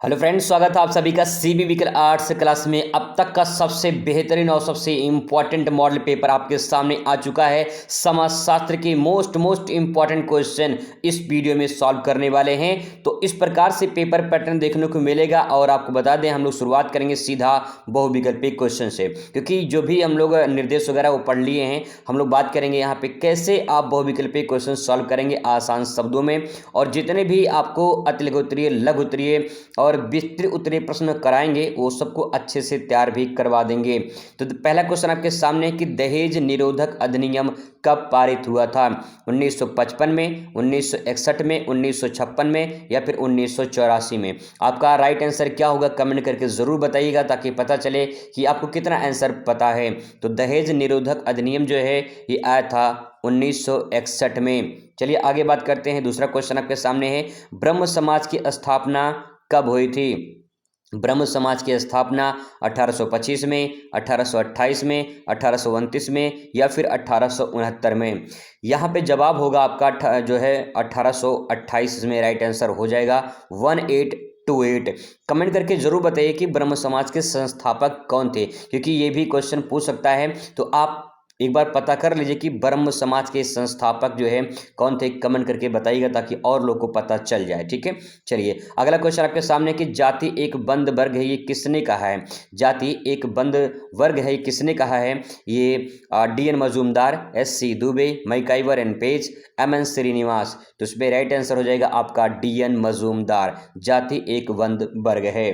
Hello friends, स्वागत है आप सभी का सीबी विकल आर्ट्स क्लास में। अब तक का सबसे बेहतरीन और सबसे इम्पॉर्टेंट मॉडल पेपर आपके सामने आ चुका है। समाजशास्त्र के मोस्ट इम्पॉर्टेंट क्वेश्चन इस वीडियो में सॉल्व करने वाले हैं। तो इस प्रकार से पेपर पैटर्न देखने को मिलेगा। और आपको बता दें, हम लोग शुरुआत करेंगे सीधा बहुविकल्पी क्वेश्चन से, क्योंकि जो भी हम लोग निर्देश वगैरह वो पढ़ लिए हैं। हम लोग बात करेंगे यहाँ पे कैसे आप बहुविकल्पी क्वेश्चन सॉल्व करेंगे आसान शब्दों में। और जितने भी आपको अति लघु उत्तरीय, लघु उत्तरीय और विस्तृत उत्तरीय प्रश्न कराएंगे वो सबको अच्छे से तैयार भी करवा देंगे। तो पहला क्वेश्चन आपके सामने है कि दहेज निरोधक अधिनियम कब पारित हुआ था? 1955 में, 1961 में, 1956 में या फिर 1984 में? आपका राइट आंसर क्या होगा कमेंट करके जरूर बताइएगा, ताकि पता चले कि आपको कितना आंसर पता है। तो दहेज निरोधक अधिनियम जो है ये आया था 1961 में। चलिए आगे बात करते हैं। दूसरा क्वेश्चन आपके सामने है, ब्रह्म समाज की स्थापना कब हुई थी? ब्रह्म समाज की स्थापना 1825 में, 1828 में, 1829 में या फिर 1869 में? यहाँ पे जवाब होगा आपका जो है 1828 में राइट आंसर हो जाएगा। 1828। कमेंट करके जरूर बताइए कि ब्रह्म समाज के संस्थापक कौन थे, क्योंकि ये भी क्वेश्चन पूछ सकता है। तो आप एक बार पता कर लीजिए कि ब्रह्म समाज के संस्थापक जो है कौन थे। कमेंट करके बताइएगा ताकि और लोग को पता चल जाए। ठीक है, चलिए अगला क्वेश्चन आपके सामने कि जाति एक बंद वर्ग है, ये किसने कहा है? जाति एक बंद वर्ग है, किसने कहा है? ये D N Majumdar, S C Dubey, MacIver and Page, M N Srinivas. तो इसमें राइट आंसर हो जाएगा आपका डी एन मजूमदार। जाति एक बंद वर्ग है।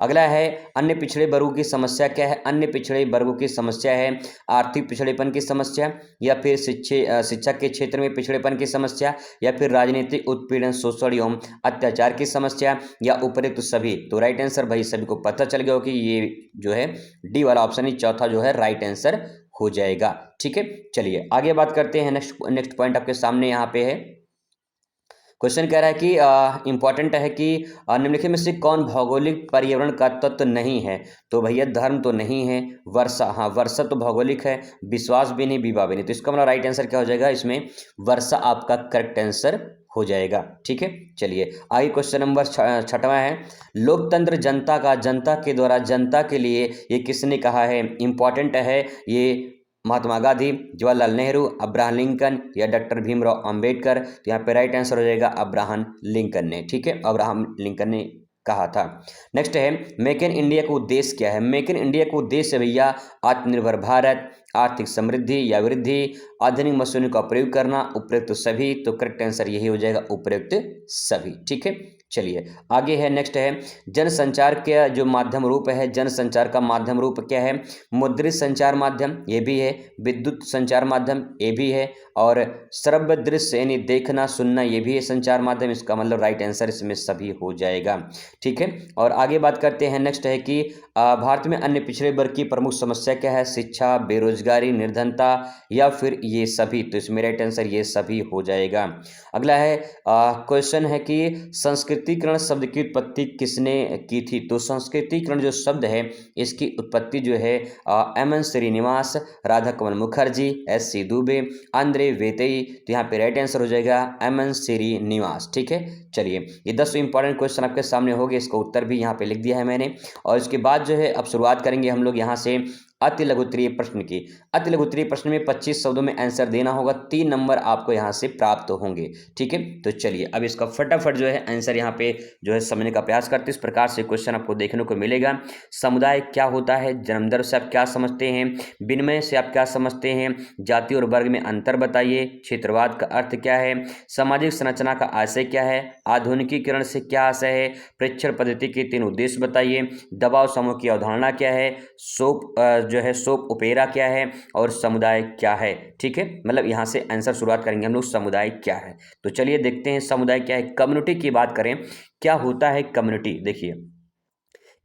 अगला है अन्य पिछड़े वर्गों की समस्या क्या है? अन्य पिछड़े वर्गों की समस्या है आर्थिक पिछड़ेपन की समस्या, या फिर शिक्षा के क्षेत्र में पिछड़ेपन की समस्या, या फिर राजनीतिक उत्पीड़न, शोषण एवं अत्याचार की समस्या, या उपयुक्त सभी। तो राइट आंसर भाई सभी को पता चल गया हो कि ये जो है डी वाला ऑप्शन ही चौथा जो है राइट आंसर हो जाएगा। ठीक है, चलिए आगे बात करते हैं। नेक्स्ट पॉइंट आपके सामने यहाँ पे है। क्वेश्चन कह रहा है कि इंपॉर्टेंट है कि निम्नलिखित में से कौन भौगोलिक पर्यावरण का तत्व नहीं है? तो भैया धर्म तो नहीं है, वर्षा, हाँ वर्षा तो भौगोलिक है, विश्वास भी नहीं, विवाह भी नहीं। तो इसका मतलब राइट आंसर क्या हो जाएगा? इसमें वर्षा आपका करेक्ट आंसर हो जाएगा। ठीक है, चलिए आगे क्वेश्चन नंबर छठवां है, लोकतंत्र जनता का, जनता के द्वारा जनता के लिए, ये किसने कहा है? इंपॉर्टेंट है ये महात्मा गांधी, जवाहरलाल नेहरू, अब्राहम लिंकन या डॉक्टर भीमराव अंबेडकर? तो यहाँ पे राइट आंसर हो जाएगा अब्राहम लिंकन ने। ठीक है, अब्राहम लिंकन ने कहा था। नेक्स्ट है, मेक इन इंडिया का उद्देश्य क्या है? मेक इन इंडिया का उद्देश्य भैया आत्मनिर्भर भारत, आर्थिक समृद्धि या वृद्धि, आधुनिक मशीनों का प्रयोग करना, उपयुक्त सभी। तो करेक्ट आंसर यही हो जाएगा उपयुक्त सभी। ठीक है, चलिए आगे है। नेक्स्ट है, जनसंचार का जो माध्यम रूप है, जनसंचार का माध्यम रूप क्या है? मुद्रित संचार माध्यम ये भी है, विद्युत संचार माध्यम ये भी है, और श्रव्य दृश्य यानी देखना सुनना ये भी है संचार माध्यम। इसका मतलब राइट आंसर इसमें सभी हो जाएगा। ठीक है, और आगे बात करते हैं। नेक्स्ट है कि भारत में अन्य पिछड़े वर्ग की प्रमुख समस्या क्या है? शिक्षा, बेरोजगारी, निर्धनता या फिर ये सभी? तो इसमें राइट आंसर ये सभी हो जाएगा। अगला है क्वेश्चन है कि संस्कृतिकरण शब्द की उत्पत्ति किसने की थी? तो संस्कृतिकरण जो शब्द है इसकी उत्पत्ति जो है M N Srinivas, Radhakamal Mukherjee, S C Dube, Andre वेतेई। तो यहाँ पे राइट आंसर हो जाएगा एम एन श्रीनिवास। ठीक है, चलिए ये 10 इंपॉर्टेंट क्वेश्चन आपके सामने हो गए, इसका उत्तर भी यहाँ पे लिख दिया है मैंने। और इसके बाद जो है अब शुरुआत करेंगे हम लोग यहाँ से अति लघुत्तरीय प्रश्न की। अति लघुत्तरीय प्रश्न में 25 शब्दों में आंसर देना होगा, 3 नंबर आपको यहाँ से प्राप्त होंगे। ठीक है, तो चलिए अब इसका फटाफट जो है आंसर यहाँ पे जो है समझने का प्रयास करते हैं। इस प्रकार से क्वेश्चन आपको देखने को मिलेगा। समुदाय क्या होता है? जन्मदर से आप क्या समझते हैं? विनिमय से आप क्या समझते हैं? जाति और वर्ग में अंतर बताइए। क्षेत्रवाद का अर्थ क्या है? सामाजिक संरचना का आशय क्या है? आधुनिकीकरण से क्या आशय है? प्रेक्षण पद्धति के 3 उद्देश्य बताइए। दबाव समूह की अवधारणा क्या है? जो है सोप ओपेरा क्या है? और समुदाय क्या है? ठीक है, मतलब यहाँ से आंसर शुरुआत करेंगे हम लोग समुदाय क्या है। तो चलिए देखते हैं समुदाय क्या है। कम्युनिटी की बात करें, क्या होता है कम्युनिटी? देखिए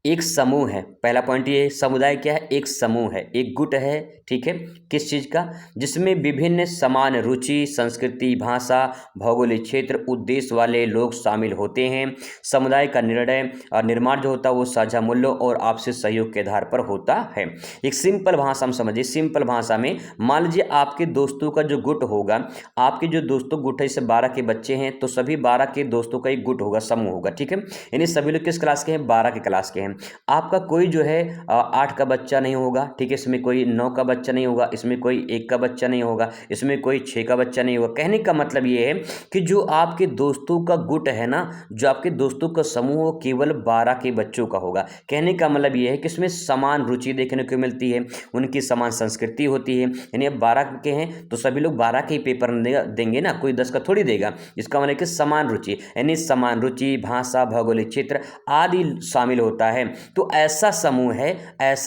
एक समूह है, पहला पॉइंट ये है, समुदाय क्या है, एक समूह है, एक गुट है, ठीक है, किस चीज़ का, जिसमें विभिन्न समान रुचि, संस्कृति, भाषा, भौगोलिक क्षेत्र, उद्देश्य वाले लोग शामिल होते हैं। समुदाय का निर्णय और निर्माण जो होता है वो साझा मूल्यों और आपसी सहयोग के आधार पर होता है। एक सिंपल भाषा में समझिए, सिंपल भाषा में मान लीजिए आपके दोस्तों का जो गुट होगा, आपके जो दोस्तों गुट है, जैसे 12 के बच्चे हैं तो सभी 12 के दोस्तों का एक गुट होगा, समूह होगा, ठीक है, यानी सभी लोग किस क्लास के हैं, 12 के क्लास के हैं। आपका कोई जो है 8 का बच्चा नहीं होगा, ठीक है, इसमें कोई 9 का बच्चा नहीं होगा, इसमें कोई 1 का बच्चा नहीं होगा, इसमें कोई 6 का बच्चा नहीं होगा। कहने का मतलब ये है कि जो आपके दोस्तों का गुट है ना, जो आपके दोस्तों का समूह केवल 12 के बच्चों का होगा। कहने का मतलब ये है कि इसमें समान रुचि देखने को मिलती है, उनकी समान संस्कृति होती है, यानी अब 12 के हैं तो सभी लोग 12 के ही पेपर देंगे ना, कोई 10 का थोड़ी देगा। इसका मतलब कि समान रुचि, यानी समान रुचि, भाषा, भौगोलिक क्षेत्र आदि शामिल होता है। तो ऐसा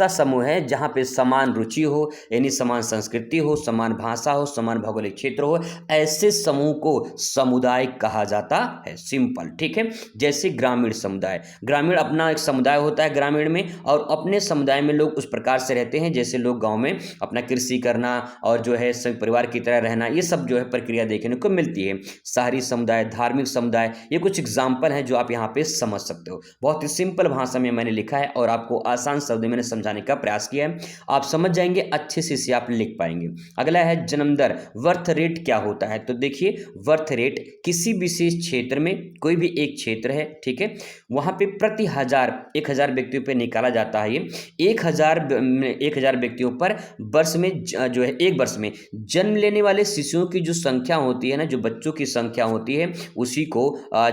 समूह है जहाँ पे समान रुचि हो, यानी समान संस्कृति हो, समान भाषा हो, समान भौगोलिक क्षेत्र हो, ऐसे समूह को समुदाय कहा जाता है। सिंपल, ठीक है। जैसे ग्रामीण समुदाय, ग्रामीण अपना एक समुदाय होता है ग्रामीण में, और अपने समुदाय में लोग उस प्रकार से रहते हैं जैसे लोग गांव में अपना कृषि करना और जो है सब परिवार की तरह रहना, ये सब जो है प्रक्रिया देखने को मिलती है। शहरी समुदाय, धार्मिक समुदाय, ये कुछ एग्जाम्पल हैं जो आप यहाँ पे समझ सकते हो। बहुत ही सिंपल भाषा में मैंने लिखा है और आपको आसान शब्द में मैंने समझाने का प्रयास किया है, आप समझ जाएंगे, अच्छे से इसे आप लिख पाएंगे। अगला है जन्म दर, बर्थ रेट क्या होता है। तो देखिए बर्थ रेट किसी विशेष क्षेत्र में, कोई भी एक क्षेत्र है, ठीक है, वहां पे प्रति 1000 व्यक्तियों पे निकाला जाता है। ये 1000 व्यक्तियों पर वर्ष में जो है एक वर्ष में जन्म लेने वाले शिशुओं की जो संख्या होती है ना, जो बच्चों की संख्या होती है, उसी को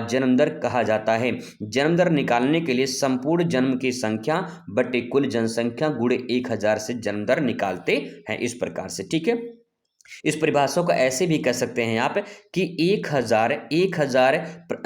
जन्म दर कहा जाता है। जन्म दर निकालने के लिए संपूर्ण जन्म की संख्या बटे कुल जनसंख्या गुणे 1000 से जन्म दर निकालते हैं, इस प्रकार से, ठीक है। इस परिभाषा को ऐसे भी कह सकते हैं आप कि 1000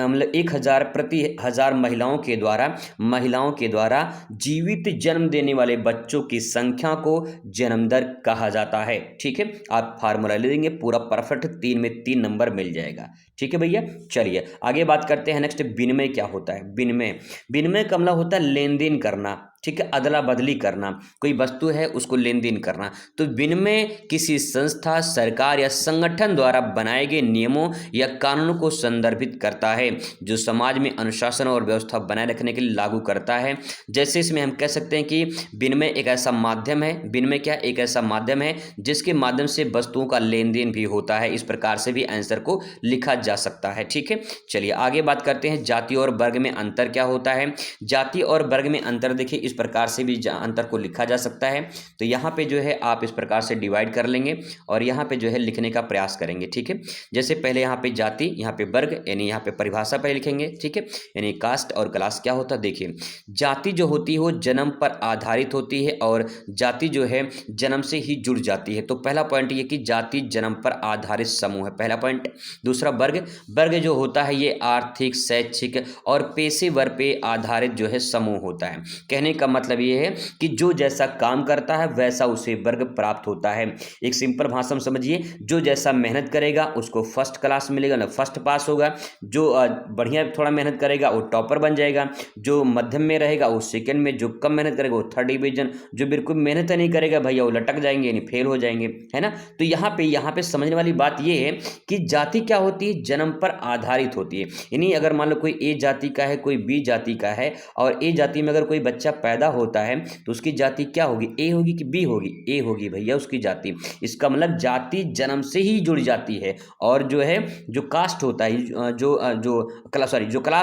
मतलब 1000 प्रति 1000 महिलाओं के द्वारा जीवित जन्म देने वाले बच्चों की संख्या को जन्म दर कहा जाता है, ठीक है। आप फार्मूला ले लेंगे पूरा परफेक्ट, 3 में 3 नंबर मिल जाएगा, ठीक है भैया। चलिए आगे बात करते हैं। नेक्स्ट विनिमय क्या होता है। विनिमय का मतलब होता है लेन देन करना, ठीक है, अदला बदली करना, कोई वस्तु है उसको लेन देन करना। तो विनिमय किसी संस्था, सरकार या संगठन द्वारा बनाए गए नियमों या कानूनों को संदर्भित करता है, जो समाज में अनुशासन और व्यवस्था बनाए रखने के लिए लागू करता है। जैसे इसमें हम कह सकते हैं कि विनिमय एक ऐसा माध्यम है, विनिमय क्या एक ऐसा माध्यम है जिसके माध्यम से वस्तुओं का लेन देन भी होता है। इस प्रकार से भी आंसर को लिखा जा सकता है, ठीक है। चलिए आगे बात करते हैं। जाति और वर्ग में अंतर क्या होता है। जाति और वर्ग में अंतर देखिए इस प्रकार से भी अंतर को लिखा जा सकता है। तो यहाँ पे जो है आप इस प्रकार से डिवाइड कर लेंगे और यहाँ पे जो है लिखने का प्रयास करेंगे, ठीक है। जैसे पहले यहाँ पे जाति, यहाँ पे वर्ग, यानी यहाँ पे परिभाषा पहले लिखेंगे, ठीक है, यानी कास्ट और क्लास क्या होता है। देखिए जाति जो होती है वो जन्म पर आधारित होती है और जाति जो है जन्म से ही जुड़ जाती है। तो पहला पॉइंट ये कि जाति जन्म पर आधारित समूह है, पहला पॉइंट। दूसरा वर्ग जो होता है ये आर्थिक, शैक्षिक और पेशेवर पे आधारित जो है समूह होता है। कहने का मतलब ये है कि जो जैसा काम करता है वैसा उसे वर्ग प्राप्त होता है। एक सिंपल भाषा में समझिए, जो जैसा मेहनत करेगा उसको फर्स्ट क्लास मिलेगा ना, फर्स्ट पास होगा। जो बढ़िया थोड़ा मेहनत करेगा वो टॉपर बन जाएगा, जो मध्यम में रहेगा वो सेकंड में, जो कम मेहनत करेगा वो थर्ड डिवीजन, जो बिल्कुल मेहनत नहीं करेगा भैया वो लटक जाएंगे यानी फेल हो जाएंगे, है ना। तो यहाँ पे समझने वाली बात ये है कि जाति क्या होती है, जन्म पर आधारित होती है। यानी अगर मान लो कोई ए जाति का है, कोई बी जाति का है, और ए जाति में अगर कोई बच्चा पैदा होता है तो उसकी जाति क्या होगी, ए होगी कि बी होगी, ए होगी भैया उसकी जाति। इसका मतलब जाति जन्म से ही जुड़ जाती है। और जो है जो कास्ट होता है, जो क्लास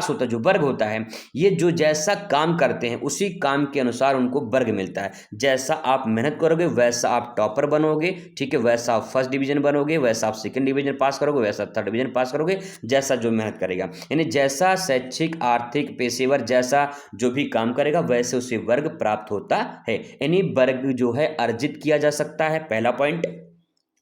होता है, जो वर्ग होता है, ये जो जैसा काम करते हैं उसी काम के अनुसार उनको वर्ग मिलता है। जैसा आप मेहनत करोगे वैसा आप टॉपर बनोगे, ठीक है, वैसा आप फर्स्ट डिवीजन बनोगे, वैसा आप सेकंड डिवीजन पास करोगे, वैसा थर्ड डिवीजन पास करोगे, जैसा जो मेहनत करेगा। यानी जैसा शैक्षिक, आर्थिक, पेशेवर जैसा जो भी काम करेगा वैसे उसे वर्ग प्राप्त होता है। यानी वर्ग जो है अर्जित किया जा सकता है, पहला पॉइंट।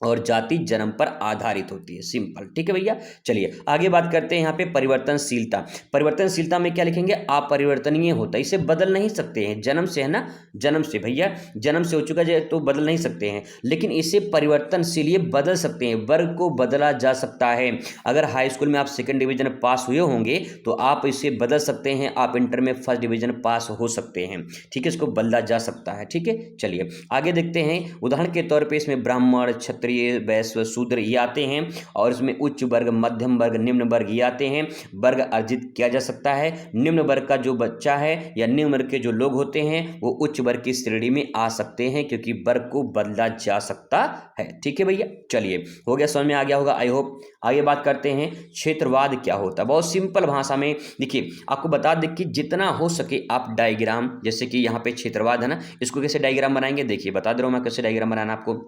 और जाति जन्म पर आधारित होती है। सिंपल, ठीक है भैया। चलिए आगे बात करते हैं यहाँ पे परिवर्तनशीलता। परिवर्तनशीलता में क्या लिखेंगे, अपरिवर्तनीय होता है, इसे बदल नहीं सकते हैं, जन्म से है ना, जन्म से भैया, जन्म से हो चुका है तो बदल नहीं सकते हैं, लेकिन इसे परिवर्तनशील ये बदल सकते हैं, वर्ग को बदला जा सकता है। अगर हाई स्कूल में आप सेकंड डिवीजन पास हुए होंगे तो आप इसे बदल सकते हैं, आप इंटर में फर्स्ट डिवीजन पास हो सकते हैं, ठीक है, इसको बदला जा सकता है, ठीक है। चलिए आगे देखते हैं, उदाहरण के तौर पर इसमें ब्राह्मण, क्षत्रिय, वैश्य, शूद्र ये आते हैं, और इसमें उच्च वर्ग, मध्यम वर्ग, निम्न वर्ग ये आते हैं। वर्ग अर्जित किया जा सकता है, निम्न वर्ग का जो बच्चा है या निम्न वर्ग के जो लोग होते हैं वो उच्च वर्ग की श्रेणी में आ सकते हैं, क्योंकि वर्ग को बदला जा सकता है, ठीक है भैया। चलिए हो गया, समझ में आ गया होगा आई होप। आगे बात करते हैं क्षेत्रवाद क्या होता है। बहुत सिंपल भाषा में देखिए, आपको बता दें कि जितना हो सके आप डायग्राम, जैसे कि यहाँ पे क्षेत्रवाद है ना, इसको कैसे डायग्राम बनाएंगे, देखिए बता दे रहा हूँ मैं कैसे डायग्राम बनाना आपको।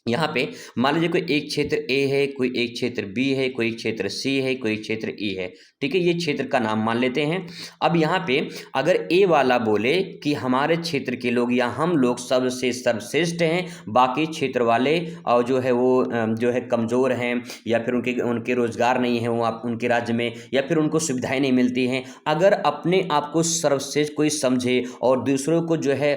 यहाँ पे मान लीजिए कोई एक क्षेत्र ए है, कोई एक क्षेत्र बी है, कोई क्षेत्र सी है, कोई क्षेत्र ई है, ठीक है, ये क्षेत्र का नाम मान लेते हैं। अब यहाँ पे अगर ए वाला बोले कि हमारे क्षेत्र के लोग या हम लोग सबसे सर्वश्रेष्ठ हैं, बाकी क्षेत्र वाले और जो है वो जो है कमज़ोर हैं, या फिर उनके उनके रोजगार नहीं है वो आप उनके राज्य में, या फिर उनको सुविधाएं नहीं मिलती हैं, अगर अपने आप को सर्वश्रेष्ठ कोई समझे और दूसरों को जो है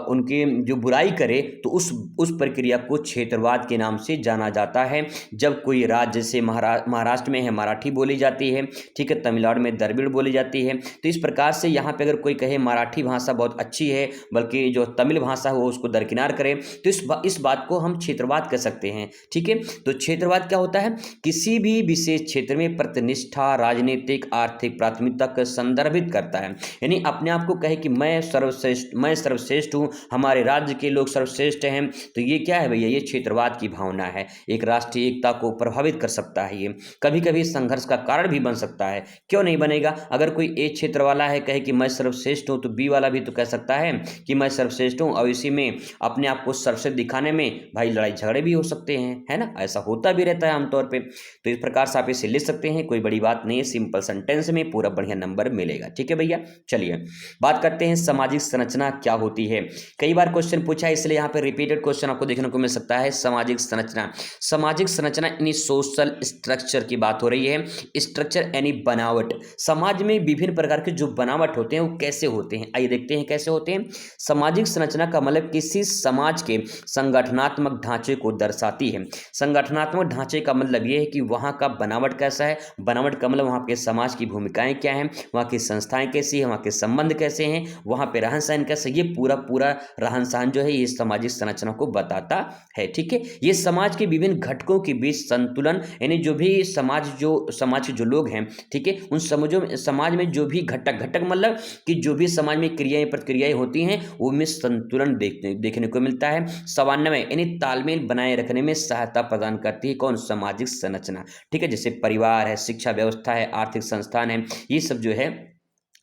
उनकी जो बुराई करे, तो उस प्रक्रिया को क्षेत्रवाद के नाम से जाना जाता है। जब कोई राज्य, जैसे महाराष्ट्र में है मराठी बोली जाती है, ठीक है, तमिलनाडु में द्रविड़ बोली जाती है, तो इस प्रकार से यहाँ पे अगर कोई कहे मराठी भाषा बहुत अच्छी है, बल्कि जो तमिल भाषा है वो उसको दरकिनार करे, तो इस बात को हम क्षेत्रवाद कह सकते हैं, ठीक है। तो क्षेत्रवाद क्या होता है, किसी भी विशेष क्षेत्र में प्रतिनिष्ठा, राजनीतिक, आर्थिक प्राथमिकता को संदर्भित करता है, यानी अपने आप को कहे कि मैं सर्वश्रेष्ठ हूँ, हमारे राज्य के लोग सर्वश्रेष्ठ हैं, तो ये क्या है भैया, ये क्षेत्रवाद की भावना है। एक राष्ट्रीय एकता को प्रभावित कर सकता है, ये कभी कभी संघर्ष का कारण भी बन सकता है। क्यों नहीं बनेगा, अगर कोई एक क्षेत्र वाला है कहे कि मैं सर्वश्रेष्ठ हूं, तो बी वाला भी तो कह सकता है कि मैं सर्वश्रेष्ठ हूं, और इसी में अपने आप को सर्वश्रेष्ठ दिखाने में भाई लड़ाई झगड़े भी हो सकते हैं, है ना, ऐसा होता भी रहता है आमतौर पर। तो इस प्रकार से आप इसे लिख सकते हैं, कोई बड़ी बात नहीं है, सिंपल सेंटेंस में पूरा बढ़िया नंबर मिलेगा, ठीक है भैया। चलिए बात करते हैं सामाजिक संरचना क्या होती है। कई बार क्वेश्चन पूछा है, इसलिए यहाँ पे रिपीटेड क्वेश्चन आपको देखने को मिल सकता है। सामाजिक संरचना, सामाजिक संरचना यानी सोशल स्ट्रक्चर की बात हो रही है। स्ट्रक्चर यानी बनावट, समाज में विभिन्न प्रकार के जो बनावट होते हैं वो कैसे होते हैं, आइए देखते हैं कैसे होते हैं। सामाजिक संरचना का मतलब किसी समाज के संगठनात्मक ढांचे को दर्शाती है। संगठनात्मक ढांचे का मतलब ये है कि वहाँ का बनावट कैसा है, बनावट का मतलब वहाँ के समाज की भूमिकाएं क्या हैं, वहाँ की संस्थाएं कैसी है, वहाँ के संबंध कैसे हैं, वहाँ पे रहन सहन कैसे, ये पूरा रहन सहन जो है ये सामाजिक संरचना को बताता है, ठीक है। ये समाज के विभिन्न घटकों के बीच संतुलन, यानी जो भी समाज के जो लोग हैं, ठीक है, उन समाज में जो भी घटक मतलब कि जो भी समाज में क्रियाएं प्रतिक्रियाएं होती हैं उनमें संतुलन देखने को मिलता है। समन्वय यानी तालमेल बनाए रखने में सहायता प्रदान करती है कौन, सामाजिक संरचना, ठीक है। जैसे परिवार है, शिक्षा व्यवस्था है, आर्थिक संस्थान है, ये सब जो है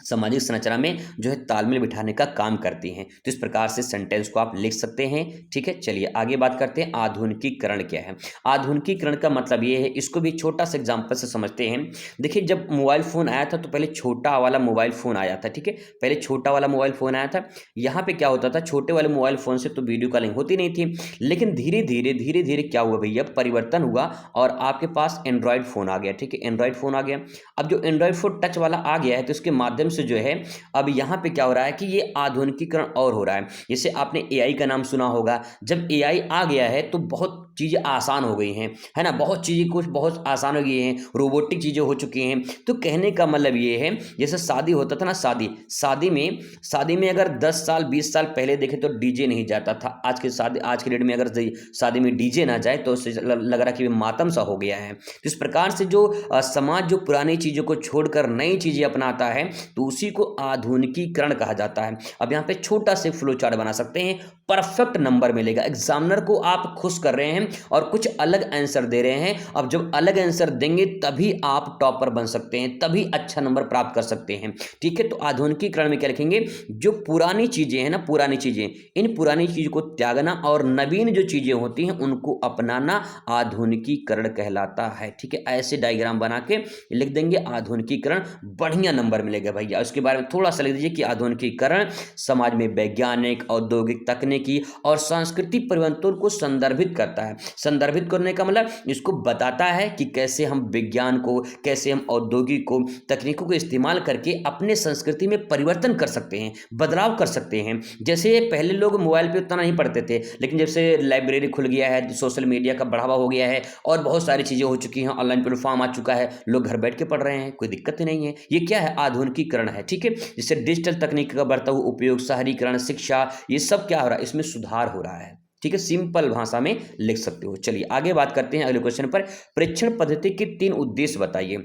सामाजिक संरचना में जो है तालमेल बिठाने का काम करती हैं। तो इस प्रकार से सेंटेंस को आप लिख सकते हैं, ठीक है। चलिए आगे बात करते हैं, आधुनिकीकरण क्या है। आधुनिकीकरण का मतलब ये है, इसको भी छोटा सा एग्जांपल से समझते हैं। देखिए जब मोबाइल फ़ोन आया था तो पहले छोटा वाला मोबाइल फ़ोन आया था, ठीक है, पहले छोटा वाला मोबाइल फ़ोन आया था। यहाँ पे क्या होता था, छोटे वाले मोबाइल फ़ोन से तो वीडियो कॉलिंग होती नहीं थी, लेकिन धीरे धीरे क्या हुआ भैया, परिवर्तन हुआ और आपके पास एंड्रॉयड फ़ोन आ गया, ठीक है, एंड्रॉयड फ़ोन आ गया। अब जो एंड्रॉयड फ़ोन टच वाला आ गया है तो इसके माध्यम से जो है अब यहाँ पे क्या हो रहा है कि ये आधुनिकीकरण और हो रहा है। जैसे आपने एआई का नाम सुना होगा, जब एआई आ गया है तो बहुत चीज़ें आसान हो गई हैं, है ना, बहुत चीज़ें कुछ बहुत आसान हो गई हैं, रोबोटिक चीज़ें हो चुकी हैं। तो कहने का मतलब ये है, जैसे शादी होता था ना, शादी में अगर 10 साल 20 साल पहले देखें तो डीजे नहीं जाता था। आज के डेट में अगर शादी में डीजे ना जाए तो उससे लग रहा कि मातम सा हो गया है। तो इस प्रकार से जो समाज जो पुरानी चीज़ों को छोड़कर नई चीज़ें अपनाता है तो उसी को आधुनिकीकरण कहा जाता है। अब यहाँ पे छोटा से फ्लो चार्ट बना सकते हैं, परफेक्ट नंबर मिलेगा। एग्जामिनर को आप खुश कर रहे हैं और कुछ अलग आंसर दे रहे हैं। अब जब अलग आंसर देंगे तभी आप टॉपर बन सकते हैं, तभी अच्छा नंबर प्राप्त कर सकते हैं, ठीक है। तो आधुनिकीकरण में क्या लिखेंगे, जो पुरानी चीजें हैं ना, पुरानी चीजें, इन पुरानी चीजों को त्यागना और नवीन जो चीजें होती हैं उनको अपनाना आधुनिकीकरण कहलाता है, ठीक है। ऐसे डायग्राम बना के लिख देंगे आधुनिकीकरण, बढ़िया नंबर मिलेगा भैया। उसके बारे में थोड़ा सा लिख दीजिए कि आधुनिकीकरण समाज में वैज्ञानिक, औद्योगिक तकनीक समझने की और सांस्कृतिक परिवर्तन को संदर्भित करता है। संदर्भित करने का मतलब इसको बताता है कि कैसे हम विज्ञान को, कैसे हम औद्योगिक को, तकनीकों को इस्तेमाल करके अपने संस्कृति में परिवर्तन कर सकते हैं, बदलाव कर सकते हैं। जैसे पहले लोग मोबाइल पे उतना नहीं पढ़ते थे, लेकिन जब से लाइब्रेरी खुल गया है, सोशल मीडिया का बढ़ावा हो गया है और बहुत सारी चीज़ें हो चुकी हैं, ऑनलाइन प्लेटफॉर्म आ चुका है, लोग घर बैठ के पढ़ रहे हैं, कोई दिक्कत ही नहीं है। ये क्या है? आधुनिकीकरण है, ठीक है। जिससे डिजिटल तकनीक का बढ़ता हुआ उपयोग, शहरीकरण, शिक्षा, ये सब क्या हो रहा है? इसमें सुधार हो रहा है, ठीक है। सिंपल भाषा में लिख सकते हो। चलिए आगे बात करते हैं अगले क्वेश्चन पर। परीक्षण पद्धति के 3 उद्देश्य बताइए।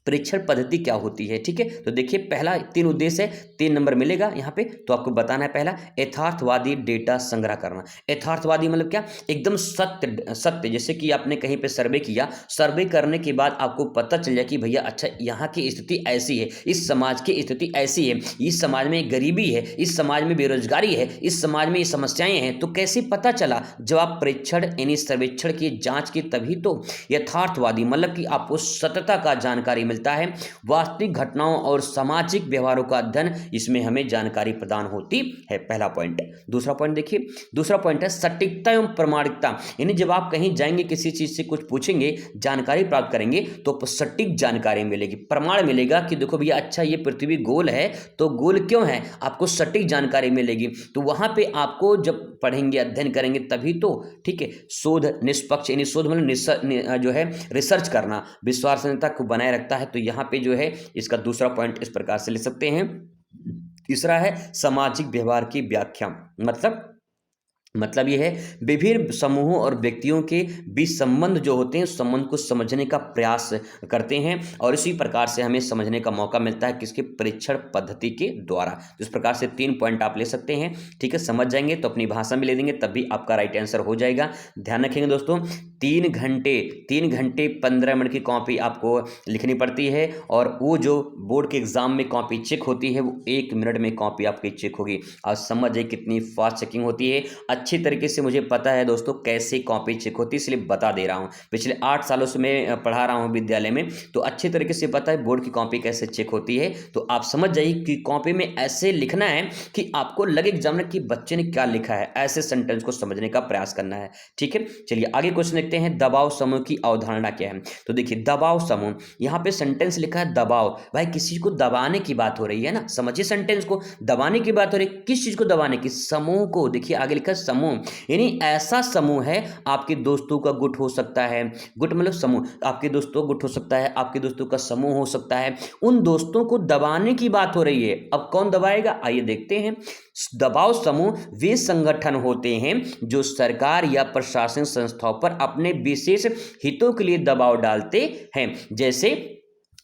परीक्षण पद्धति क्या होती है, ठीक है। तो देखिए पहला 3 उद्देश्य है, 3 नंबर मिलेगा यहाँ पे, तो आपको बताना है। पहला, यथार्थवादी डेटा संग्रह करना। यथार्थवादी मतलब क्या? एकदम सत्य सत्य। जैसे कि आपने कहीं पे सर्वे किया, सर्वे करने के बाद आपको पता चल जाए कि भैया अच्छा यहाँ की स्थिति ऐसी है, इस समाज की स्थिति ऐसी है, इस समाज में गरीबी है, इस समाज में बेरोजगारी है, इस समाज में ये समस्याएं हैं। तो कैसे पता चला? जब आप परीक्षण यानी सर्वेक्षण की जांच की, तभी तो। यथार्थवादी मतलब कि आपको सत्यता का जानकारी मिलता है, वास्तविक घटनाओं और सामाजिक व्यवहारों का अध्ययन, इसमें हमें जानकारी प्रदान होती है। पहला पॉइंट। दूसरा पॉइंट देखिए, दूसरा पॉइंट है सटीकता एवं प्रामाणिकता। यानी जब आप कहीं जाएंगे, किसी चीज से कुछ पूछेंगे, जानकारी प्राप्त करेंगे, तो सटीक जानकारी मिलेगी, प्रमाण मिलेगा कि देखो भैया अच्छा ये पृथ्वी गोल है, तो गोल क्यों है, आपको सटीक जानकारी मिलेगी। तो वहां पे आपको जब पढ़ेंगे, अध्ययन करेंगे, तभी तो, ठीक है। शोध निष्पक्ष, यानी शोध मतलब जो है रिसर्च करना, विश्वसनीयता को बनाए रखता है। तो यहाँ पे जो है इसका दूसरा पॉइंट इस प्रकार से लिख सकते हैं। तीसरा है सामाजिक व्यवहार की व्याख्या। मतलब ये है विभिन्न समूहों और व्यक्तियों के बीच संबंध जो होते हैं, उस संबंध को समझने का प्रयास करते हैं, और इसी प्रकार से हमें समझने का मौका मिलता है किसके? परीक्षण पद्धति के द्वारा। तो इस प्रकार से 3 पॉइंट आप ले सकते हैं, ठीक है। समझ जाएंगे तो अपनी भाषा में ले देंगे, तब भी आपका राइट आंसर हो जाएगा। ध्यान रखेंगे दोस्तों, 3 घंटे 15 मिनट की कॉपी आपको लिखनी पड़ती है, और वो जो बोर्ड के एग्जाम में कॉपी चेक होती है, वो 1 मिनट में कॉपी आपकी चेक होगी। आप समझ जाइए कितनी फास्ट चेकिंग होती है। अच्छी तरीके से मुझे पता है दोस्तों कैसे कॉपी चेक होती है, इसलिए बता दे रहा हूँ। पिछले 8 सालों से मैं पढ़ा रहा हूँ विद्यालय में, तो अच्छे तरीके से पता है बोर्ड की कॉपी कैसे चेक होती है। तो आप समझ जाइए कि कॉपी में ऐसे लिखना है कि आपको लगे एग्जामिनर कि बच्चे ने क्या लिखा है, ऐसे सेंटेंस को समझने का प्रयास करना है, ठीक है। चलिए आगे क्वेश्चन देखते हैं, दबाव समूह की अवधारणा क्या है। तो देखिए दबाव समूह, यहाँ पे सेंटेंस लिखा है दबाव, भाई किसी को दबाने की बात हो रही है ना, समझिए सेंटेंस को, दबाने की बात हो रही है, किस चीज को दबाने की? समूह को। देखिए आगे लिखा है समूह, यानी ऐसा समूह है, आपके दोस्तों का गुट हो सकता है, गुट मतलब समूह, आपके दोस्तों का गुट हो सकता है, आपके दोस्तों का समूह हो सकता है, उन दोस्तों को दबाने की बात हो रही है। अब कौन दबाएगा, आइए देखते हैं। दबाव समूह वे संगठन होते हैं जो सरकार या प्रशासन संस्थाओं पर अपने विशेष हितों के लिए दबाव डालते हैं। जैसे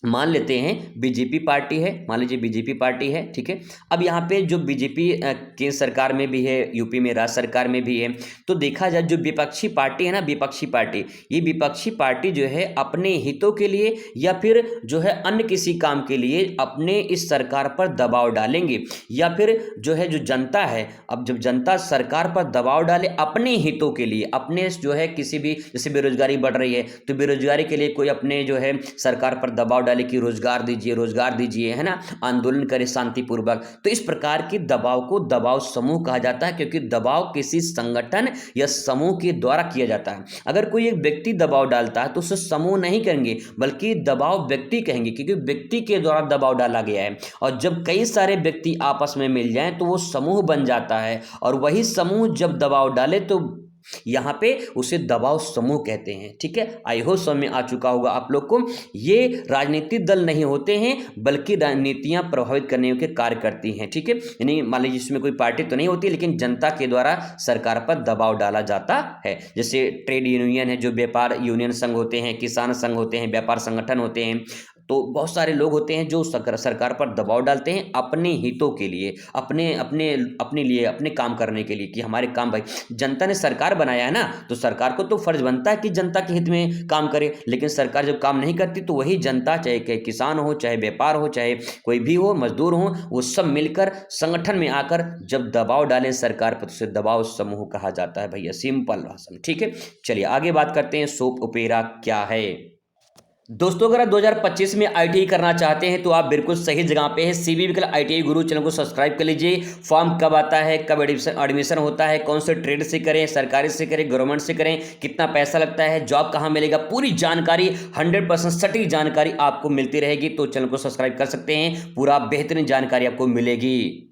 मान लेते हैं बीजेपी पार्टी है, मान लीजिए बीजेपी पार्टी है, ठीक है। अब यहाँ पे जो बीजेपी केंद्र सरकार में भी है, यूपी में राज्य सरकार में भी है, तो देखा जाए जो विपक्षी पार्टी है ना, विपक्षी पार्टी, ये विपक्षी पार्टी जो है अपने हितों के लिए या फिर जो है अन्य किसी काम के लिए अपने इस सरकार पर दबाव डालेंगे, या फिर जो है जो जनता है, अब जब जनता सरकार पर दबाव डाले अपने हितों के लिए, अपने जो है किसी भी, जैसे बेरोजगारी बढ़ रही है, तो बेरोजगारी के लिए कोई अपने जो है सरकार पर दबाव कि रोजगार दीजिए, है ना, आंदोलन करे शांतिपूर्वक, तो इस प्रकार के दबाव को दबाव समूह कहा जाता है, क्योंकि दबाव किसी संगठन या समूह के द्वारा किया जाता है। अगर कोई एक व्यक्ति दबाव डालता है तो उसे समूह नहीं कहेंगे, बल्कि दबाव व्यक्ति कहेंगे, क्योंकि व्यक्ति के द्वारा दबाव डाला गया है। और जब कई सारे व्यक्ति आपस में मिल जाएं तो वो समूह बन जाता है, और वही समूह जब दबाव डाले तो यहाँ पे उसे दबाव समूह कहते हैं, ठीक है। आई होप समझ में आ चुका होगा आप लोग को। ये राजनीतिक दल नहीं होते हैं, बल्कि नीतियां प्रभावित करने के कार्य करती हैं, ठीक है। यानी मान लीजिए इसमें कोई पार्टी तो नहीं होती, लेकिन जनता के द्वारा सरकार पर दबाव डाला जाता है। जैसे ट्रेड यूनियन है, जो व्यापार यूनियन संघ होते हैं, किसान संघ होते हैं, व्यापार संगठन होते हैं, तो बहुत सारे लोग होते हैं जो सरकार पर दबाव डालते हैं अपने हितों के लिए, अपने काम करने के लिए, कि हमारे काम, भाई जनता ने सरकार बनाया है ना, तो सरकार को तो फर्ज बनता है कि जनता के हित में काम करे। लेकिन सरकार जब काम नहीं करती तो वही जनता, चाहे किसान हो, चाहे व्यापार हो, चाहे कोई भी हो, मजदूर हो, वो सब मिलकर संगठन में आकर जब दबाव डालें सरकार पर, तो उसे दबाव समूह कहा जाता है भैया, सिंपल भाषा में, ठीक है। चलिए आगे बात करते हैं, सोप ओपेरा क्या है। दोस्तों अगर आप 2025 में आईटीआई करना चाहते हैं तो आप बिल्कुल सही जगह पे हैं। सीबी विकल आईटीआई गुरु चैनल को सब्सक्राइब कर लीजिए। फॉर्म कब आता है, कब एडमिशन होता है, कौन से ट्रेड से करें, सरकारी से करें, गवर्नमेंट से करें, कितना पैसा लगता है, जॉब कहाँ मिलेगा, पूरी जानकारी 100% सटीक जानकारी आपको मिलती रहेगी। तो चैनल को सब्सक्राइब कर सकते हैं, पूरा बेहतरीन जानकारी आपको मिलेगी।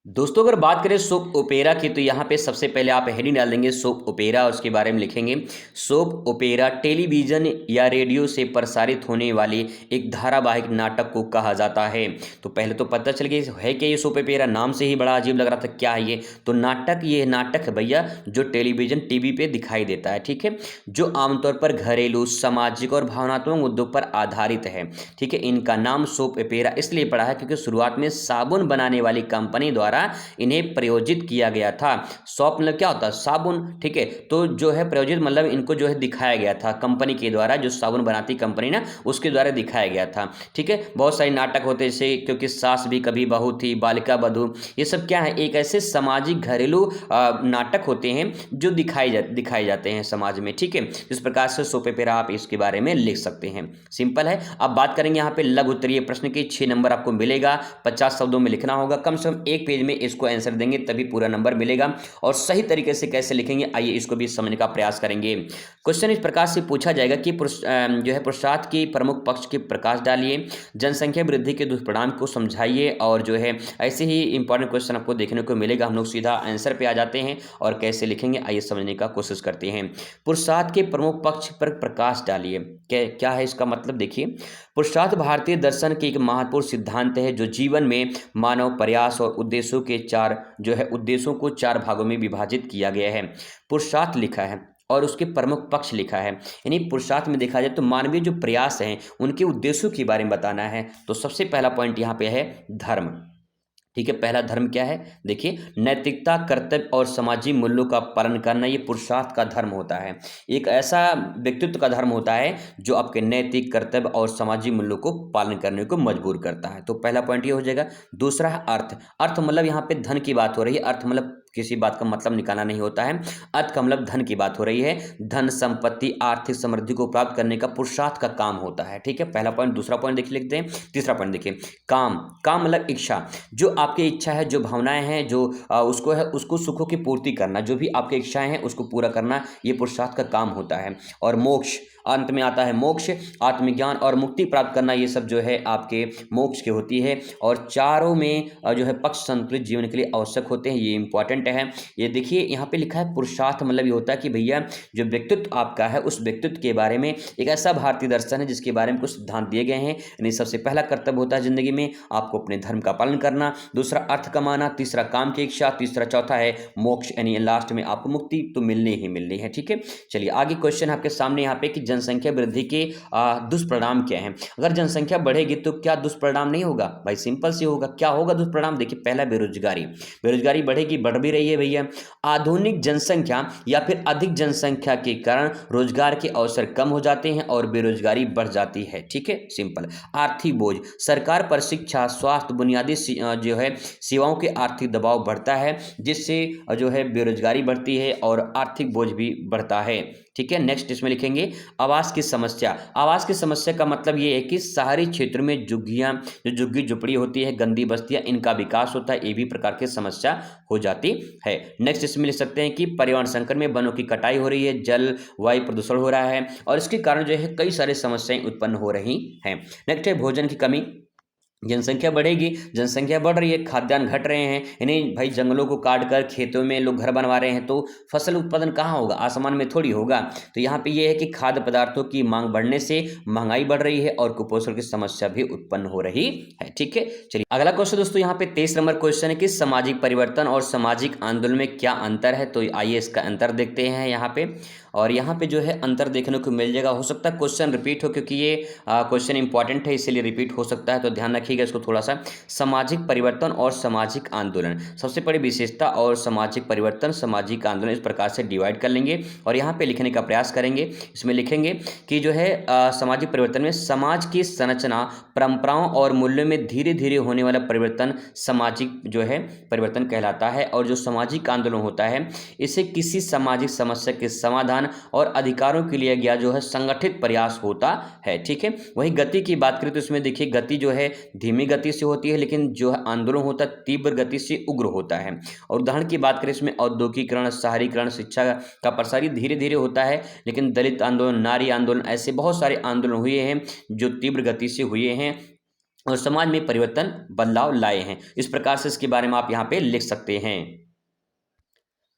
दोस्तों अगर बात करें सोप ओपेरा की तो यहाँ पे सबसे पहले आप हेडिंग डाल देंगे सोप ओपेरा, उसके बारे में लिखेंगे सोप ओपेरा टेलीविज़न या रेडियो से प्रसारित होने वाले एक धारावाहिक नाटक को कहा जाता है। तो पहले तो पता चल गया है कि ये सोप ओपेरा, नाम से ही बड़ा अजीब लग रहा था, क्या है ये? तो नाटक, ये नाटक है भैया जो टेलीविज़न टीवी पे दिखाई देता है, ठीक है, जो आमतौर पर घरेलू, सामाजिक और भावनात्मक मुद्दों पर आधारित है, ठीक है। इनका नाम सोप ओपेरा इसलिए पड़ा है क्योंकि शुरुआत में साबुन बनाने वाली कंपनी द्वारा इन्हें प्रयोजित किया गया था। सॉप मतलब क्या होता है? साबुन, ठीक है। तो जो है प्रयोजित मतलब इनको जो है दिखाया गया था कंपनी के द्वारा, जो साबुन बनाती कंपनी ना, उसके द्वारा दिखाया गया था, ठीक है। बहुत सारे नाटक होते हैं जैसे क्योंकि सास भी कभी बहू थी, बालिका वधू, ये सब क्या है? एक ऐसे सामाजिक घरेलू नाटक होते हैं जो दिखाए जाते हैं समाज में, ठीक है। इस प्रकार से सोप ओपेरा आप इसके बारे में लिख सकते हैं, सिंपल है। अब बात करेंगे यहाँ पे लघु उत्तरीय प्रश्न की, 6 नंबर आपको मिलेगा, 50 शब्दों में लिखना होगा, कम से कम एक पेज में इसको आंसर देंगे तभी पूरा नंबर मिलेगा। और सही तरीके से कैसे लिखेंगे आइए इसको भी समझने का प्रयास करेंगे। क्वेश्चन इस प्रकार से पूछा जाएगा कि जो है पुरुषार्थ के प्रमुख पक्ष के प्रकाश डालिए, जनसंख्या वृद्धि के दुष्परिणाम को समझाइए, और जो है ऐसे ही इंपॉर्टेंट क्वेश्चन आपको देखने को मिलेगा। हम लोग सीधा आंसर पे आ जाते हैं और कैसे लिखेंगे आइए समझने का कोशिश करते हैं। पुरुषार्थ के प्रमुख पक्ष पर प्रकाश डालिए, क्या है इसका मतलब? देखिए, पुरुषार्थ भारतीय दर्शन के एक महत्वपूर्ण सिद्धांत है जो जीवन में मानव प्रयास और उद्देश्यों के उद्देश्यों को 4 भागों में विभाजित किया गया है। पुरुषार्थ लिखा है और उसके प्रमुख पक्ष लिखा है, यानी पुरुषार्थ में देखा जाए तो मानवीय जो प्रयास हैं उनके उद्देश्यों के बारे में बताना है। तो सबसे पहला पॉइंट यहाँ पे है धर्म, ठीक है। पहला धर्म क्या है? देखिए, नैतिकता, कर्तव्य और सामाजिक मूल्यों का पालन करना, ये पुरुषार्थ का धर्म होता है। एक ऐसा व्यक्तित्व का धर्म होता है जो आपके नैतिक, कर्तव्य और सामाजिक मूल्यों को पालन करने को मजबूर करता है। तो पहला पॉइंट ये हो जाएगा। दूसरा है अर्थ। अर्थ मतलब यहाँ पे धन की बात हो रही है। अर्थ मतलब किसी बात का मतलब निकालना नहीं होता है। अर्थ का मतलब धन की बात हो रही है। धन, संपत्ति, आर्थिक समृद्धि को प्राप्त करने का पुरुषार्थ का काम होता है, ठीक है। पहला पॉइंट। दूसरा पॉइंट देखिए, लिखते हैं। तीसरा पॉइंट देखिए, काम। काम मतलब इच्छा, जो आपकी इच्छा है, जो भावनाएं हैं, जो उसको सुखों की पूर्ति करना, जो भी आपकी इच्छाएं हैं उसको पूरा करना, ये पुरुषार्थ का काम होता है। और मोक्ष, अंत में आता है मोक्ष, आत्मज्ञान और मुक्ति प्राप्त करना, ये सब जो है आपके मोक्ष की होती है। और चारों में जो है पक्ष संतुलित जीवन के लिए आवश्यक होते हैं, ये इंपॉर्टेंट है। ये देखिए यहाँ पे लिखा है पुरुषार्थ मतलब ये होता है कि भैया जो व्यक्तित्व आपका है उस व्यक्तित्व के बारे में एक ऐसा भारतीय दर्शन है जिसके बारे में कुछ सिद्धांत दिए गए हैं। यानी सबसे पहला कर्तव्य होता है जिंदगी में आपको अपने धर्म का पालन करना, दूसरा अर्थ कमाना, तीसरा काम की इच्छा, तीसरा चौथा है मोक्ष, यानी लास्ट में आपको मुक्ति तो मिलनी ही मिलनी है, ठीक है। चलिए आगे क्वेश्चन आपके सामने यहाँ पे कि जनसंख्या वृद्धि के दुष्परिणाम क्या हैं। अगर जनसंख्या बढ़ेगी तो क्या दुष्परिणाम नहीं होगा? भाई सिंपल सी होगा। क्या होगा दुष्परिणाम? देखिए, पहला बेरोजगारी। बेरोजगारी बढ़ेगी, बढ़ भी रही है भैया। आधुनिक जनसंख्या या फिर अधिक जनसंख्या के कारण रोजगार के अवसर कम हो जाते हैं और बेरोजगारी बढ़ जाती है, ठीक है, सिंपल। आर्थिक बोझ, सरकार पर शिक्षा, स्वास्थ्य, बुनियादी जो है सेवाओं के आर्थिक दबाव बढ़ता है, जिससे जो है बेरोजगारी बढ़ती है और आर्थिक बोझ भी बढ़ता है, ठीक है। नेक्स्ट इसमें लिखेंगे आवास की समस्या। आवास की समस्या का मतलब ये है कि शहरी क्षेत्र में झुग्गियां, जो झुग्गी झुपड़ी होती है, गंदी बस्तियां, इनका विकास होता है, ये भी प्रकार की समस्या हो जाती है। नेक्स्ट इसमें लिख सकते हैं कि पर्यावरण संकट में वनों की कटाई हो रही है, जल वायु प्रदूषण हो रहा है और इसके कारण जो है कई सारी समस्याएं उत्पन्न हो रही हैं। नेक्स्ट है भोजन की कमी। जनसंख्या बढ़ेगी, जनसंख्या बढ़ रही है, खाद्यान्न घट रहे हैं, यानी भाई जंगलों को काट कर खेतों में लोग घर बनवा रहे हैं, तो फसल उत्पादन कहाँ होगा? आसमान में थोड़ी होगा। तो यहाँ पे ये है कि खाद्य पदार्थों की मांग बढ़ने से महंगाई बढ़ रही है और कुपोषण की समस्या भी उत्पन्न हो रही है, ठीक है। चलिए अगला क्वेश्चन दोस्तों, यहाँ पे 23 नंबर क्वेश्चन है कि सामाजिक परिवर्तन और सामाजिक आंदोलन में क्या अंतर है। तो आइए इसका अंतर देखते हैं यहाँ पे। और यहाँ पे जो है अंतर देखने को मिल जाएगा। हो सकता है क्वेश्चन रिपीट हो, क्योंकि ये क्वेश्चन इंपॉर्टेंट है इसीलिए रिपीट हो सकता है, तो ध्यान रखिएगा इसको थोड़ा सा। सामाजिक परिवर्तन और सामाजिक आंदोलन, सबसे बड़ी विशेषता और सामाजिक परिवर्तन, सामाजिक आंदोलन, इस प्रकार से डिवाइड कर लेंगे और यहाँ पे लिखने का प्रयास करेंगे। इसमें लिखेंगे कि जो है सामाजिक परिवर्तन में समाज की संरचना, परंपराओं और मूल्यों में धीरे धीरे होने वाला परिवर्तन सामाजिक जो है परिवर्तन कहलाता है। और जो सामाजिक आंदोलन होता है इसे किसी सामाजिक समस्या के समाधान, कल्याण और अधिकारों के लिए गया जो है संगठित प्रयास होता है। ठीक है, वही गति की बात करें तो इसमें देखिए गति जो है धीमी गति से होती है, लेकिन जो है आंदोलन होता है तीव्र गति से उग्र होता है। और उदाहरण की बात करें इसमें औद्योगिकरण, शहरीकरण, शिक्षा का प्रसार ये धीरे धीरे होता है, लेकिन दलित आंदोलन, नारी आंदोलन, ऐसे बहुत सारे आंदोलन हुए हैं जो तीव्र गति से हुए हैं और समाज में परिवर्तन, बदलाव लाए हैं। इस प्रकार से इसके बारे में आप यहाँ पे लिख सकते हैं।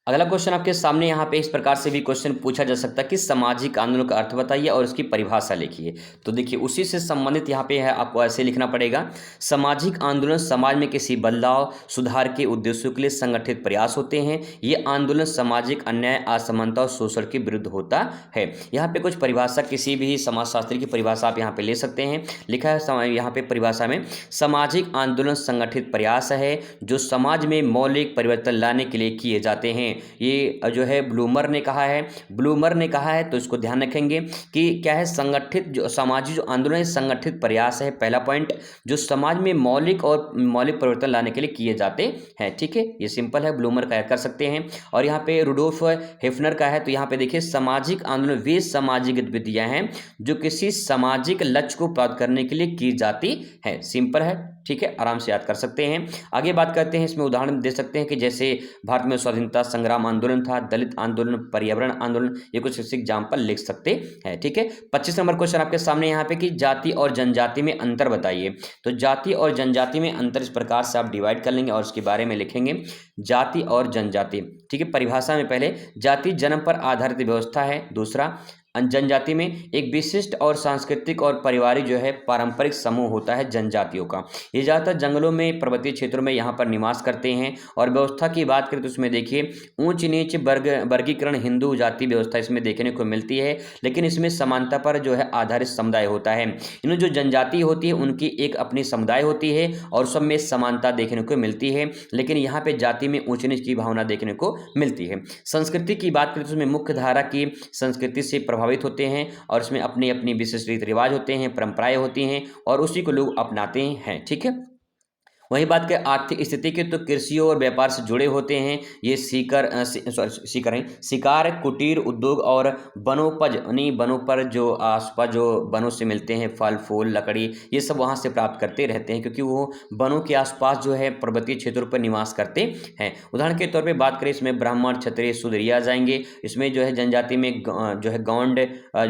अगला क्वेश्चन आपके सामने यहाँ पे इस प्रकार से भी क्वेश्चन पूछा जा सकता है कि सामाजिक आंदोलन का अर्थ बताइए और उसकी परिभाषा लिखिए। तो देखिए उसी से संबंधित यहाँ पे है, आपको ऐसे लिखना पड़ेगा। सामाजिक आंदोलन समाज में किसी बदलाव, सुधार के उद्देश्यों के लिए संगठित प्रयास होते हैं। ये आंदोलन सामाजिक अन्याय, असमानता और शोषण के विरुद्ध होता है। यहाँ पे कुछ परिभाषा, किसी भी समाजशास्त्री की परिभाषा आप यहाँ पे ले सकते हैं। लिखा है यहाँ पे परिभाषा में, सामाजिक आंदोलन संगठित प्रयास है जो समाज में मौलिक परिवर्तन लाने के लिए किए जाते हैं। ये जो है ब्लूमर ने कहा है, तो इसको ध्यान रखेंगे कि क्या है, संगठित जो सामाजिक जो आंदोलन है संगठित प्रयास है, पहला पॉइंट, जो समाज में मौलिक परिवर्तन लाने के लिए किए जाते हैं। ठीक है, ये सिंपल है, ब्लूमर का कर सकते हैं। और यहाँ पे रुडोल्फ हेफनर का है, तो यहाँ पे देखिए सामाजिक आंदोलन वे सामाजिक गतिविधियां हैं जो किसी सामाजिक लक्ष्य को प्राप्त करने के लिए की जाती है। सिंपल है, ठीक है, आराम से याद कर सकते हैं। आगे बात करते हैं, इसमें उदाहरण दे सकते हैं कि जैसे भारत में स्वाधीनता संग्राम आंदोलन था, दलित आंदोलन, पर्यावरण आंदोलन, ये कुछ एग्जाम्पल लिख सकते हैं। ठीक है, 25 नंबर क्वेश्चन आपके सामने यहाँ पे कि जाति और जनजाति में अंतर बताइए। तो जाति और जनजाति में अंतर इस प्रकार से आप डिवाइड कर लेंगे और उसके बारे में लिखेंगे, जाति और जनजाति। ठीक है, परिभाषा में पहले, जाति जन्म पर आधारित व्यवस्था है। दूसरा, जनजाति में एक विशिष्ट और सांस्कृतिक और पारिवारिक जो है पारंपरिक समूह होता है जनजातियों का। ये ज़्यादातर जंगलों में, पर्वतीय क्षेत्रों में यहाँ पर निवास करते हैं। और व्यवस्था की बात करें तो उसमें देखिए ऊंच नीच वर्गीकरण, हिंदू जाति व्यवस्था इसमें देखने को मिलती है, लेकिन इसमें समानता पर जो है आधारित समुदाय होता है। इनमें जो जनजाति होती है उनकी एक अपनी समुदाय होती है और सब में समानता देखने को मिलती है, लेकिन यहाँ पे जाति में ऊंच नीच की भावना देखने को मिलती है। संस्कृति की बात करें तो उसमें मुख्य धारा की संस्कृति से प्रभावित होते हैं और इसमें अपनी अपनी विशिष्ट रीति रिवाज होते हैं, परंपराएं होती हैं और उसी को लोग अपनाते हैं। ठीक है, वही बात करें आर्थिक स्थिति की, तो कृषि और व्यापार से जुड़े होते हैं। ये शिकार, कुटीर उद्योग और वनोपज, यानी वनों पर जो आसपास जो वनों से मिलते हैं फल फूल लकड़ी, ये सब वहाँ से प्राप्त करते रहते हैं, क्योंकि वो वनों के आसपास जो है पर्वतीय क्षेत्रों पर निवास करते हैं। उदाहरण के तौर पर बात करें, इसमें ब्राह्मण, क्षत्रिय, शूद्र आ जाएंगे। इसमें जो है जनजाति में जो है गौंड,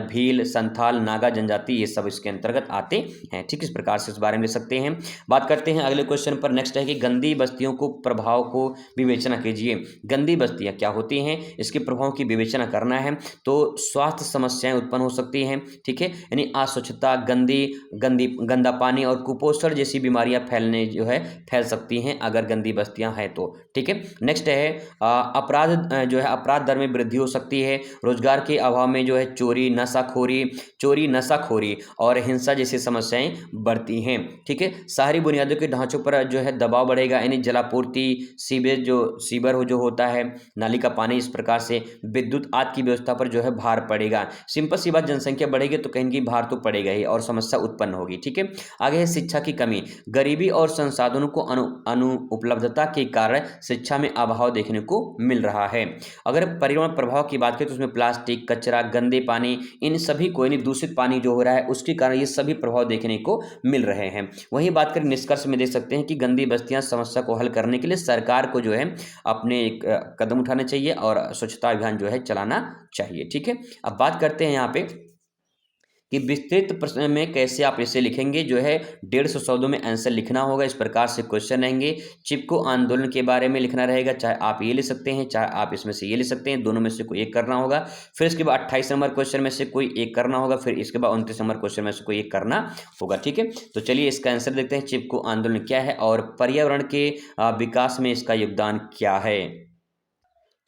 भील, संथाल, नागा जनजाति, ये सब इसके अंतर्गत आते हैं। ठीक, इस प्रकार से इस बारे में लिख सकते हैं। बात करते हैं अगले क्वेश्चन पर। नेक्स्ट है कि गंदी बस्तियों को प्रभाव को विवेचना कीजिए। गंदी बस्तियां क्या होती हैं, इसके प्रभाव की विवेचना करना है। तो स्वास्थ्य समस्याएं उत्पन्न हो सकती हैं। ठीक है, यानी अस्वच्छता, गंदा पानी और कुपोषण जैसी बीमारियां फैल सकती हैं अगर गंदी बस्तियां हैं तो। ठीक है, नेक्स्ट है अपराध दर में वृद्धि हो सकती है। रोजगार के अभाव में जो है चोरी, नशाखोरी और हिंसा जैसी समस्याएं बढ़ती हैं। ठीक है, शहरी बुनियादों के ढांचों पर जो है दबाव बढ़ेगा, यानी जलापूर्ति, सीवर जो होता है, नाली का पानी, इस प्रकार से विद्युत आदि की व्यवस्था पर जो है भार पड़ेगा। सिंपल सी बात, जनसंख्या बढ़ेगी तो कहीं की भार तो पड़ेगा ही और समस्या उत्पन्न होगी। ठीक है, आगे है शिक्षा की कमी। गरीबी और संसाधनों को अनुपलब्धता के कारण शिक्षा में अभाव देखने को मिल रहा है। अगर पर्यावरण प्रभाव की बात करें तो उसमें प्लास्टिक, कचरा, गंदे पानी, इन सभी को, यानी दूषित पानी जो हो रहा है उसके कारण ये सभी प्रभाव देखने को मिल रहे हैं। वही बात करें निष्कर्ष में देख सकते हैं कि गंदी बस्तियां समस्या को हल करने के लिए सरकार को जो है अपने कदम उठाने चाहिए और स्वच्छता अभियान जो है चलाना चाहिए। ठीक है, अब बात करते हैं यहाँ पे कि विस्तृत प्रश्न में कैसे आप इसे लिखेंगे। जो है 150 शब्दों में आंसर लिखना होगा। इस प्रकार से क्वेश्चन रहेंगे। चिपको आंदोलन के बारे में लिखना रहेगा, चाहे आप ये लिख सकते हैं, चाहे आप इसमें से ये लिख सकते हैं, दोनों में से कोई एक करना होगा। फिर इसके बाद 28 नंबर क्वेश्चन में से कोई एक करना होगा, फिर इसके बाद 29 नंबर क्वेश्चन में से कोई एक करना होगा। ठीक है, तो चलिए इसका आंसर देखते हैं। चिपको आंदोलन क्या है और पर्यावरण के विकास में इसका योगदान क्या है।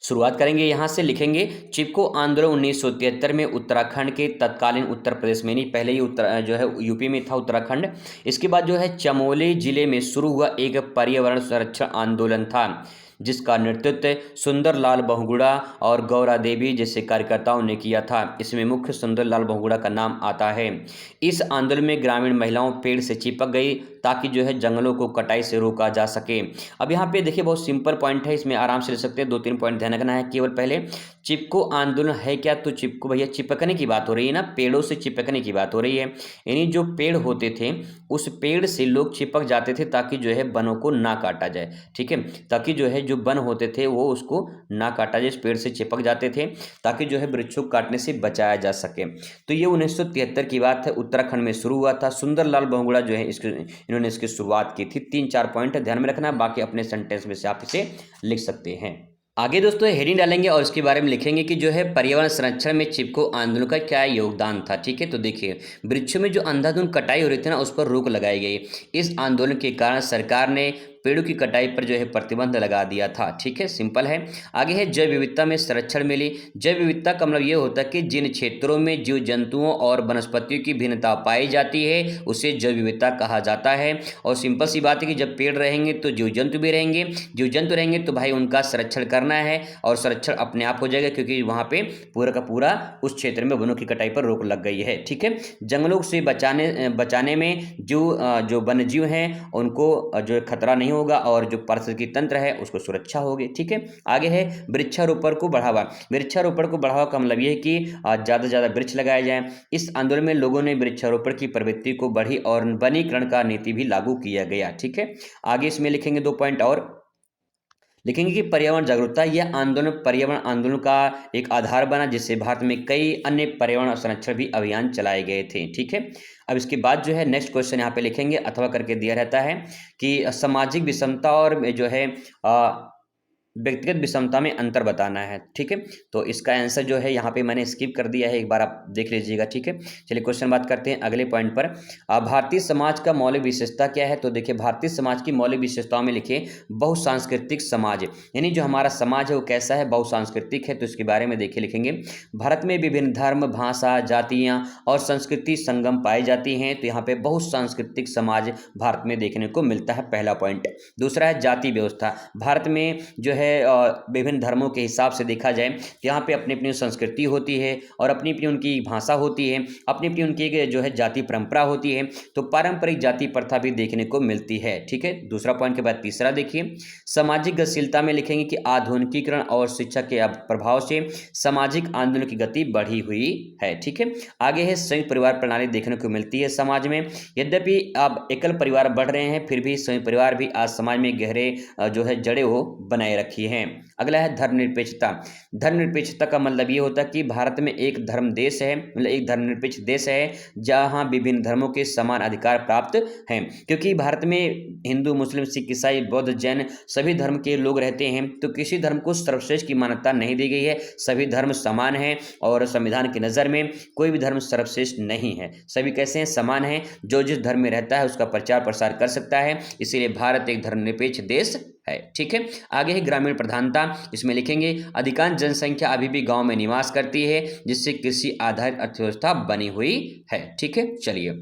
शुरुआत करेंगे यहाँ से, लिखेंगे चिपको आंदोलन 1973 में उत्तराखंड के तत्कालीन उत्तर प्रदेश में, नहीं पहले ही जो है यूपी में था उत्तराखंड। इसके बाद जो है चमोली जिले में शुरू हुआ एक पर्यावरण संरक्षण आंदोलन था जिसका नेतृत्व सुंदरलाल बहुगुणा और गौरा देवी जैसे कार्यकर्ताओं ने किया था। इसमें मुख्य सुंदरलाल बहुगुणा का नाम आता है। इस आंदोलन में ग्रामीण महिलाओं पेड़ से चिपक गई ताकि जो है जंगलों को कटाई से रोका जा सके। अब यहाँ पे देखिए बहुत सिंपल पॉइंट है, इसमें आराम से ले सकते हैं, 2-3 पॉइंट ध्यान रखना है केवल। पहले चिपको आंदोलन है क्या, तो चिपको भैया चिपकने की बात हो रही है ना, पेड़ों से चिपकने की बात हो रही है। यानी जो पेड़ होते थे उस पेड़ से लोग चिपक जाते थे ताकि जो है वनों को ना काटा जाए, ठीक है, ताकि जो है जो वन होते थे वो उसको ना काटा जाए, इस पेड़ से चिपक जाते थे ताकि जो है वृक्षों को काटने से बचाया जा सके। तो ये 1973 की बात है, उत्तराखंड में शुरू हुआ था। सुंदरलाल बहुगुणा जो है इन्होंने इसकी शुरुआत की थी। 3-4 पॉइंट ध्यान में रखना, बाकी अपने सेंटेंस में से आप इसे लिख सकते हैं। आगे दोस्तों हेडिंग डालेंगे और इसके बारे में लिखेंगे कि जो है पर्यावरण संरक्षण में चिपको आंदोलन का क्या योगदान था, ठीक है। तो देखिए वृक्षों में जो अंधाधुंध कटाई हो रही थी ना, उस पर रोक लगाई गई। इस आंदोलन के कारण सरकार ने पेड़ों की कटाई पर जो है प्रतिबंध लगा दिया था, ठीक है, सिंपल है। आगे है जैव विविधता में संरक्षण मिली। जैव विविधता का मतलब ये होता है कि जिन क्षेत्रों में जीव जंतुओं और वनस्पतियों की भिन्नता पाई जाती है उसे जैव विविधता कहा जाता है। और सिंपल सी बात है कि जब पेड़ रहेंगे तो जीव जंतु भी रहेंगे, जीव जंतु रहेंगे तो भाई उनका संरक्षण करना है और संरक्षण अपने आप हो जाएगा, क्योंकि वहाँ पे पूरा का पूरा उस क्षेत्र में वनों की कटाई पर रोक लग गई है, ठीक है। जंगलों से बचाने में जो वन्य जीव हैं उनको जो खतरा नहीं होगा और जो पारिस्थितिकी तंत्र है उसको सुरक्षा होगी, ठीक है। आगे है वृक्षारोपण को बढ़ावा। वृक्षारोपण को बढ़ावा का मतलब यह है कि ज़्यादा से ज़्यादा वृक्ष लगाए जाएं। इस आंदोलन में लोगों ने वृक्षारोपण की प्रवृत्ति को बढ़ी और वनीकरण का नीति भी लागू किया गया, ठीक है। आगे इसमें लिखेंगे 2 पॉइंट और लिखेंगे कि पर्यावरण जागरूकता। यह आंदोलन पर्यावरण आंदोलन का एक आधार बना, जिससे भारत में कई अन्य पर्यावरण संरक्षण भी अभियान चलाए गए थे, ठीक है। अब इसके बाद जो है नेक्स्ट क्वेश्चन यहाँ पे लिखेंगे, अथवा करके दिया रहता है कि सामाजिक विषमता और जो है व्यक्तिगत विषमता में अंतर बताना है, ठीक है। तो इसका आंसर जो है यहाँ पे मैंने स्किप कर दिया है, एक बार आप देख लीजिएगा, ठीक है। चलिए क्वेश्चन बात करते हैं अगले पॉइंट पर। भारतीय समाज का मौलिक विशेषता क्या है, तो देखिए भारतीय समाज की मौलिक विशेषताओं में लिखे बहुसांस्कृतिक समाज, यानी जो हमारा समाज है वो कैसा है, बहुसांस्कृतिक है। तो इसके बारे में देखिए लिखेंगे भारत में विभिन्न धर्म, भाषा, जातियाँ और संस्कृति संगम पाई जाती हैं। तो यहाँ पे बहुसांस्कृतिक समाज भारत में देखने को मिलता है, पहला पॉइंट। दूसरा है जाति व्यवस्था। भारत में जो है विभिन्न धर्मों के हिसाब से देखा जाए तो यहाँ पे अपनी अपनी संस्कृति होती है और अपनी अपनी उनकी भाषा होती है, अपनी अपनी उनकी जो है जाति परंपरा होती है। तो पारंपरिक जाति प्रथा भी देखने को मिलती है, ठीक है। दूसरा पॉइंट के बाद तीसरा देखिए सामाजिक गतिशीलता में लिखेंगे कि आधुनिकीकरण और शिक्षा के प्रभाव से सामाजिक आंदोलन की गति बढ़ी हुई है, ठीक है। आगे है संयुक्त परिवार प्रणाली देखने को मिलती है समाज में। यद्यपि अब एकल परिवार बढ़ रहे हैं, फिर भी संयुक्त परिवार भी आज समाज में गहरे जो है जड़ें वो बनाए रखी हैं। अगला है धर्मनिरपेक्षता। धर्मनिरपेक्षता का मतलब ये होता है कि भारत में एक धर्म देश है, मतलब एक धर्मनिरपेक्ष देश है जहां विभिन्न धर्मों के समान अधिकार प्राप्त हैं। क्योंकि भारत में हिंदू, मुस्लिम, सिख, ईसाई, बौद्ध, जैन सभी धर्म के लोग रहते हैं, तो किसी धर्म को सर्वश्रेष्ठ की मान्यता नहीं दी गई है। सभी धर्म समान हैं और संविधान की नज़र में कोई भी धर्म सर्वश्रेष्ठ नहीं है। सभी कैसे हैं, समान हैं। जो जिस धर्म में रहता है उसका प्रचार प्रसार कर सकता है, इसीलिए भारत एक धर्मनिरपेक्ष देश है, ठीक है। आगे है ग्रामीण प्रधानता। इसमें लिखेंगे अधिकांश जनसंख्या अभी भी गांव में निवास करती है, जिससे कृषि आधारित अर्थव्यवस्था बनी हुई है, ठीक है। चलिए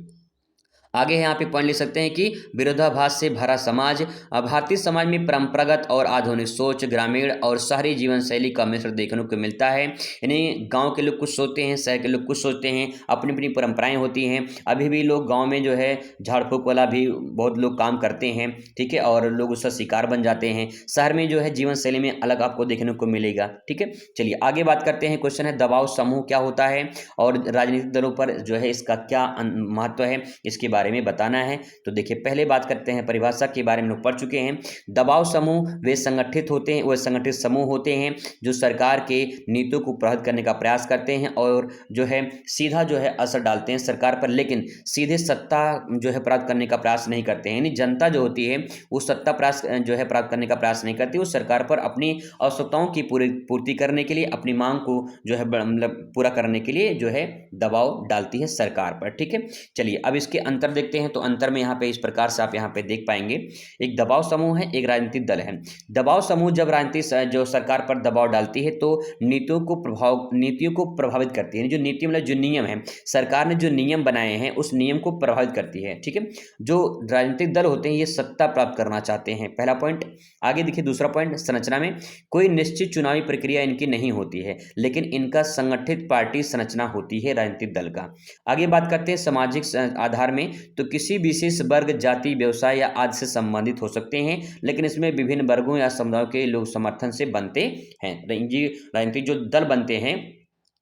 आगे यहाँ पे पॉइंट लिख सकते हैं कि विरोधाभास से भरा समाज। भारतीय समाज में परंपरागत और आधुनिक सोच, ग्रामीण और शहरी जीवन शैली का मिश्रण देखने को मिलता है। यानी गांव के लोग कुछ सोचते हैं, शहर के लोग कुछ सोचते हैं, अपनी अपनी परंपराएं होती हैं। अभी भी लोग गांव में जो है झाड़ फूक वाला भी बहुत लोग काम करते हैं, ठीक है, और लोग उसका शिकार बन जाते हैं। शहर में जो है जीवन शैली में अलग आपको देखने को मिलेगा, ठीक है। चलिए आगे बात करते हैं। क्वेश्चन है दबाव समूह क्या होता है और राजनीतिक दलों पर जो है इसका क्या महत्व है, इसके बारे में बताना है। तो देखिए पहले बात करते हैं परिभाषा के बारे में, लोग पढ़ चुके हैं। दबाव समूह वे संगठित होते हैं, वे संगठित समूह होते हैं जो सरकार के नीतियों को प्रभावित करने का प्रयास करते हैं और जो है सीधा जो है असर डालते हैं सरकार पर, लेकिन सीधे सत्ता जो है प्राप्त करने का प्रयास नहीं करते हैं। यानी जनता जो होती है वो सत्ता प्राप्त जो है प्राप्त करने का प्रयास नहीं करती, वो सरकार पर अपनी आवश्यकताओं की पूर्ति करने के लिए, अपनी मांग को जो है मतलब पूरा करने के लिए जो है दबाव डालती है सरकार पर, ठीक है। चलिए अब इसके अंतर देखते हैं। तो अंतर में यहाँ पे इस प्रकार से आप यहाँ पे देख पाएंगे, एक दबाव समूह है, एक राजनीतिक दल है। दबाव समूह जब राजनीतिक जो सरकार पर दबाव डालती है तो नीतियों को प्रभावित करती है। जो नीति मतलब जो नियम है, सरकार ने जो नियम बनाए हैं उस नियम को प्रभावित करती है, ठीक है। जो राजनीतिक दल होते हैं ये सत्ता प्राप्त करना चाहते हैं, पहला पॉइंट। आगे देखिए दूसरा पॉइंट, संरचना में कोई निश्चित चुनावी प्रक्रिया इनकी नहीं होती है, लेकिन इनका संगठित पार्टी संरचना होती है राजनीतिक दल का। आगे बात करते हैं सामाजिक आधार में। तो किसी विशेष वर्ग, जाति, व्यवसाय या आदि से संबंधित हो सकते हैं, लेकिन इसमें विभिन्न वर्गों या समुदायों के लोग समर्थन से बनते हैं। राजनीतिक जो दल बनते हैं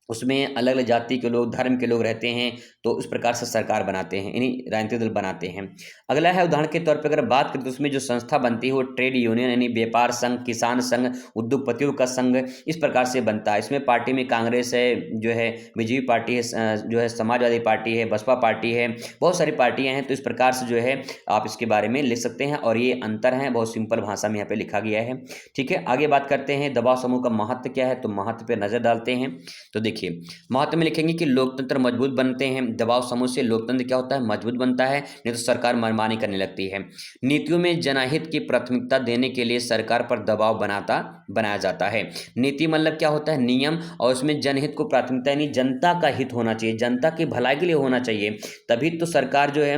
उसमें अलग अलग जाति के लोग, धर्म के लोग रहते हैं, तो उस प्रकार से सरकार बनाते हैं, यानी राजनीतिक दल बनाते हैं। अगला है, उदाहरण के तौर पर अगर बात करें तो उसमें जो संस्था बनती है वो ट्रेड यूनियन यानी व्यापार संघ, किसान संघ, उद्योगपतियों का संघ, इस प्रकार से बनता है। इसमें पार्टी में कांग्रेस है, जो है बीजेपी पार्टी है, जो है समाजवादी पार्टी है, बसपा पार्टी है, बहुत सारी पार्टियां हैं। तो इस प्रकार से जो है आप इसके बारे में लिख सकते हैं, और ये अंतर है, बहुत सिंपल भाषा में यहाँ पे लिखा गया है। ठीक है, आगे बात करते हैं दबाव समूह का महत्व क्या है, तो महत्व पे नजर डालते हैं। तो देखिए महत्व में लिखेंगे कि लोकतंत्र मजबूत बनते हैं। दबाव समूह से लोकतंत्र क्या होता है, मजबूत बनता है, नहीं तो सरकार मनमानी करने लगती है। नीतियों में जनहित की प्राथमिकता देने के लिए सरकार पर दबाव बनाया जाता है। नीति मतलब क्या होता है, नियम, और उसमें जनहित को प्राथमिकता यानी जनता का हित होना चाहिए, जनता की भलाई के लिए होना चाहिए, तभी तो सरकार जो है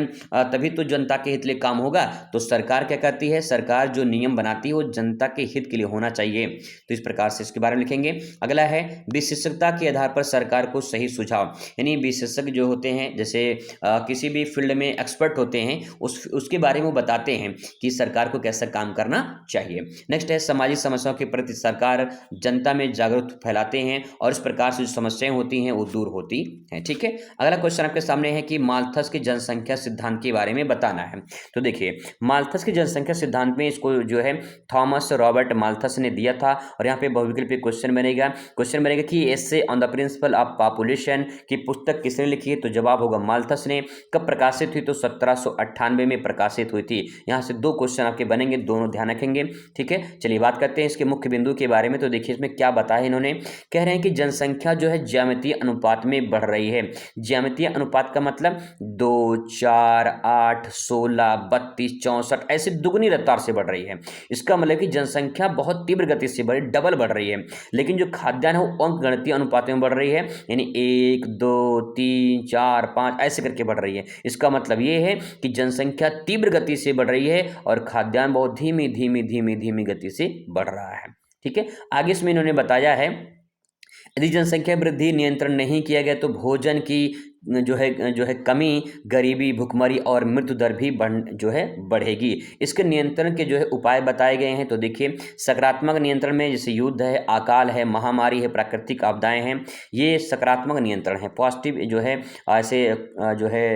तभी तो जनता के हित के लिए काम होगा। तो सरकार क्या करती है, सरकार जो नियम बनाती है वो जनता के हित के लिए होना चाहिए। तो इस प्रकार से इसके बारे में लिखेंगे। अगला है, विशेषज्ञता के आधार पर सरकार को सही सुझाव, यानी विशेषज्ञ जो होते हैं, जैसे किसी भी फील्ड में एक्सपर्ट होते हैं, उसके बारे में बताते हैं कि सरकार को कैसा काम करना चाहिए। नेक्स्ट है, सामाजिक समस्याओं के प्रति सरकार जनता में जागरूकता फैलाते हैं, और इस प्रकार से जो समस्याएं होती हैं वो दूर होती हैं। ठीक है, अगला क्वेश्चन आपके सामने है कि माल्थस के जनसंख्या सिद्धांत के बारे में बताना है। तो देखिए माल्थस के जनसंख्या सिद्धांत में इसको जो है थॉमस रॉबर्ट माल्थस ने दिया था, और यहाँ पे बहुविकल्पी क्वेश्चन बनेगा कि essay on the principle of population की पुस्तक किसने लिखी है, तो जवाब होगा माल्थस ने। कब प्रकाशित हुई, तो 1798 में प्रकाशित हुई थी। यहाँ से दो क्वेश्चन आपके बनेंगे, दोनों ध्यान रखेंगे। ठीक है, चलिए बात करते हैं इसके मुख्य बिंदु के बारे में। तो देखिए इसमें क्या बताया इन्होंने, कह रहे हैं कि जनसंख्या जो है ज्यामितीय अनुपात में बढ़ रही है। ज्यामितीय अनुपात का मतलब 2, 4, 8, 16, 32, 64 ऐसे दुगनी रफ्तार से बढ़ रही है। इसका मतलब कि जनसंख्या बहुत तीव्र गति से डबल बढ़ रही है, लेकिन जो खाद्यान्न है वो अंक गणितीय अनुपात में बढ़ रही है, यानी 1, 2, 3, 4, 5 ऐसे करके बढ़ रही है। इसका मतलब ये है कि जनसंख्या तीव्र गति से बढ़ रही है और खाद्यान्न बहुत धीमी धीमी धीमी धीमी गति से बढ़ रहा है। ठीक है, आगे इसमें इन्होंने बताया है, यदि जनसंख्या वृद्धि नियंत्रण नहीं किया गया तो भोजन की जो है कमी, गरीबी, भुखमरी और मृत्यु दर भी बढ़ेगी। इसके नियंत्रण के जो है उपाय बताए गए हैं। तो देखिए सकारात्मक नियंत्रण में जैसे युद्ध है, अकाल है, महामारी है, प्राकृतिक आपदाएं हैं, ये सकारात्मक नियंत्रण है। पॉजिटिव जो है ऐसे जो है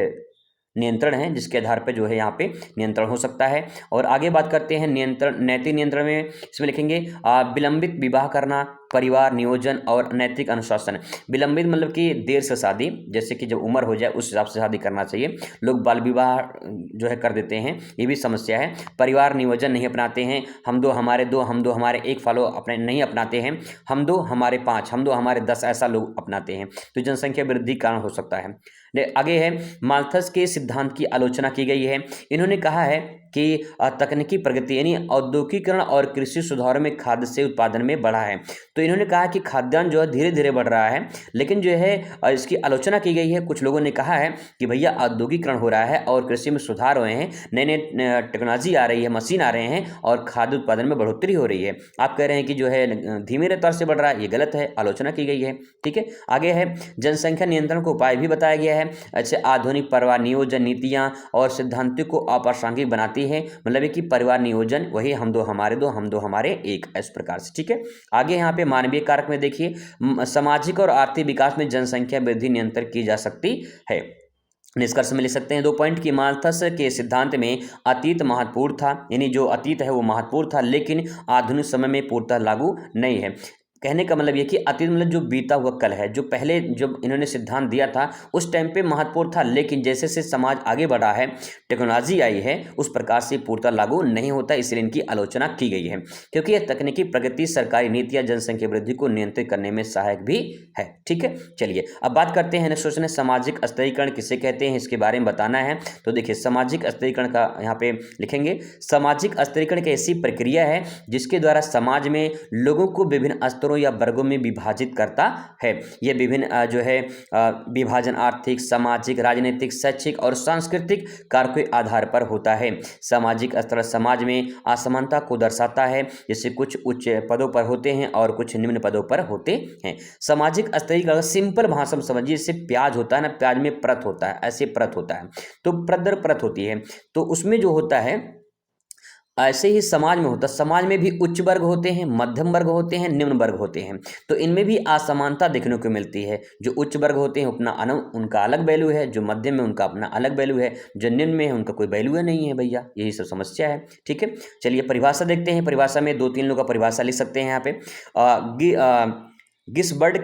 नियंत्रण है जिसके आधार पर जो है यहाँ पे नियंत्रण हो सकता है। और आगे बात करते हैं नियंत्रण, नैतिक नियंत्रण में इसमें लिखेंगे विलंबित विवाह करना, परिवार नियोजन और नैतिक अनुशासन। विलंबित मतलब कि देर से शादी, जैसे कि जब उम्र हो जाए उस हिसाब से शादी करना चाहिए। लोग बाल विवाह जो है कर देते हैं, ये भी समस्या है। परिवार नियोजन नहीं अपनाते हैं, हम दो हमारे दो, हम दो हमारे एक फॉलो अपने नहीं अपनाते हैं, हम दो हमारे 5, हम दो हमारे 10 ऐसा लोग अपनाते हैं। तो जनसंख्या वृद्धि कारण हो सकता है। आगे है, माल्थस के सिद्धांत की आलोचना की गई है। इन्होंने कहा है कि तकनीकी प्रगति यानी औद्योगिकीकरण और कृषि सुधारों में खाद्य से उत्पादन में बढ़ा है। तो इन्होंने कहा कि खाद्यान्न जो है धीरे धीरे बढ़ रहा है, लेकिन जो है इसकी आलोचना की गई है। कुछ लोगों ने कहा है कि भैया औद्योगिकीकरण हो रहा है और कृषि में सुधार हुए हैं, नए नए टेक्नोलॉजी आ रही है, मशीन आ रहे हैं और खाद्य उत्पादन में बढ़ोतरी हो रही है। आप कह रहे हैं कि जो है धीमी रफ्तार से बढ़ रहा है, ये गलत है, आलोचना की गई है। ठीक है, आगे है जनसंख्या नियंत्रण को उपाय भी बताया गया है। अच्छा, आधुनिक परिवार नियोजन नीतियाँ और सिद्धांतों को अप्रासंगिक बनाती है, मतलब है कि परिवार नियोजन वही हम दो हमारे दो, हम दो हमारे एक, इस प्रकार से। ठीक है, आगे यहाँ पे मानवीय कारक में देखिए सामाजिक और आर्थिक विकास में जनसंख्या वृद्धि नियंत्रण की जा सकती है। निष्कर्ष में ले सकते हैं 2 पॉइंट की माल्थस के सिद्धांत में अतीत महत्वपूर्ण था, यानी जो अतीत है वो महत्वपूर्ण था, लेकिन आधुनिक समय में पूर्णतः लागू नहीं है। कहने का मतलब ये कि अतीत मतलब जो बीता हुआ कल है, जो पहले जब इन्होंने सिद्धांत दिया था उस टाइम पे महत्वपूर्ण था, लेकिन जैसे से समाज आगे बढ़ा है, टेक्नोलॉजी आई है, उस प्रकार से पूर्णतः लागू नहीं होता, इसलिए इनकी आलोचना की गई है। क्योंकि यह तकनीकी प्रगति सरकारी नीतियाँ जनसंख्या वृद्धि को नियंत्रित करने में सहायक भी है। ठीक है, चलिए अब बात करते हैं नेक्स्ट क्वेश्चन है, सामाजिक स्तरीकरण किसे कहते हैं, इसके बारे में बताना है। तो देखिए सामाजिक स्तरीकरण का यहाँ पे लिखेंगे, सामाजिक स्तरीकरण एक ऐसी प्रक्रिया है जिसके द्वारा समाज में लोगों को विभिन्न स्तरों या वर्गों में विभाजित करता है। यह विभिन्न जो है विभाजन आर्थिक, सामाजिक, राजनीतिक, शैक्षिक और सांस्कृतिक कारकों के आधार पर होता है। सामाजिक स्तर समाज में असमानता को दर्शाता है, जैसे कुछ उच्च पदों पर होते हैं और कुछ निम्न पदों पर होते हैं। सामाजिक स्तर का सिंपल भाषा में समझिए, जैसे प्याज होता है ना, प्याज में परत होता है, ऐसे परत होता है, तो परत दर परत होती है, तो उसमें जो होता है ऐसे ही समाज में होता है। समाज में भी उच्च वर्ग होते हैं, मध्यम वर्ग होते हैं, निम्न वर्ग होते हैं, तो इनमें भी असमानता देखने को मिलती है। जो उच्च वर्ग होते हैं अपना उनका अलग वैल्यू है, जो मध्यम में उनका अपना अलग वैल्यू है, जो निम्न में है उनका कोई वैल्यू नहीं है भैया, यही सब समस्या है। ठीक है, चलिए परिभाषा देखते हैं। परिभाषा में 2-3 लोगों का परिभाषा लिख सकते हैं यहाँ पे। गिसबर्ट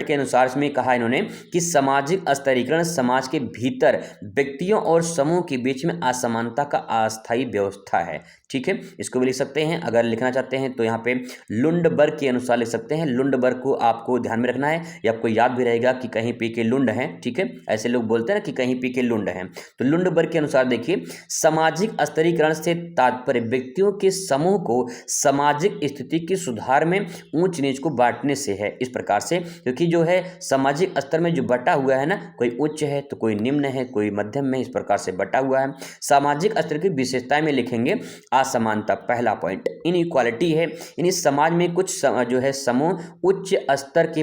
के अनुसार इसमें कहा इन्होंने कि सामाजिक स्तरीकरण समाज के भीतर व्यक्तियों और समूह के बीच में असमानता का अस्थायी व्यवस्था है। ठीक है, इसको भी लिख सकते हैं। अगर लिखना चाहते हैं तो यहाँ पे लुंडबर्ग के अनुसार लिख सकते हैं। लुंडबर्ग को आपको ध्यान में रखना है, ये आपको याद भी रहेगा कि कहीं पी के लुंड हैं। ठीक है, ऐसे लोग बोलते हैं ना कि कहीं पी के लुंड हैं, तो लुंडबर्ग के अनुसार देखिए, सामाजिक स्तरीकरण से तात्पर्य व्यक्तियों के समूह को सामाजिक स्थिति के सुधार में ऊंच नीच को बांटने से है। इस प्रकार से, क्योंकि जो है सामाजिक स्तर में जो बटा हुआ है ना, कोई उच्च है तो कोई निम्न है, कोई मध्यम में, इस प्रकार से बटा हुआ है। सामाजिक स्तर की विशेषताएं में लिखेंगे असमानता, पहला पॉइंट इनइक्वालिटी है, यानी समाज में कुछ जो है समूह उच्च स्तर के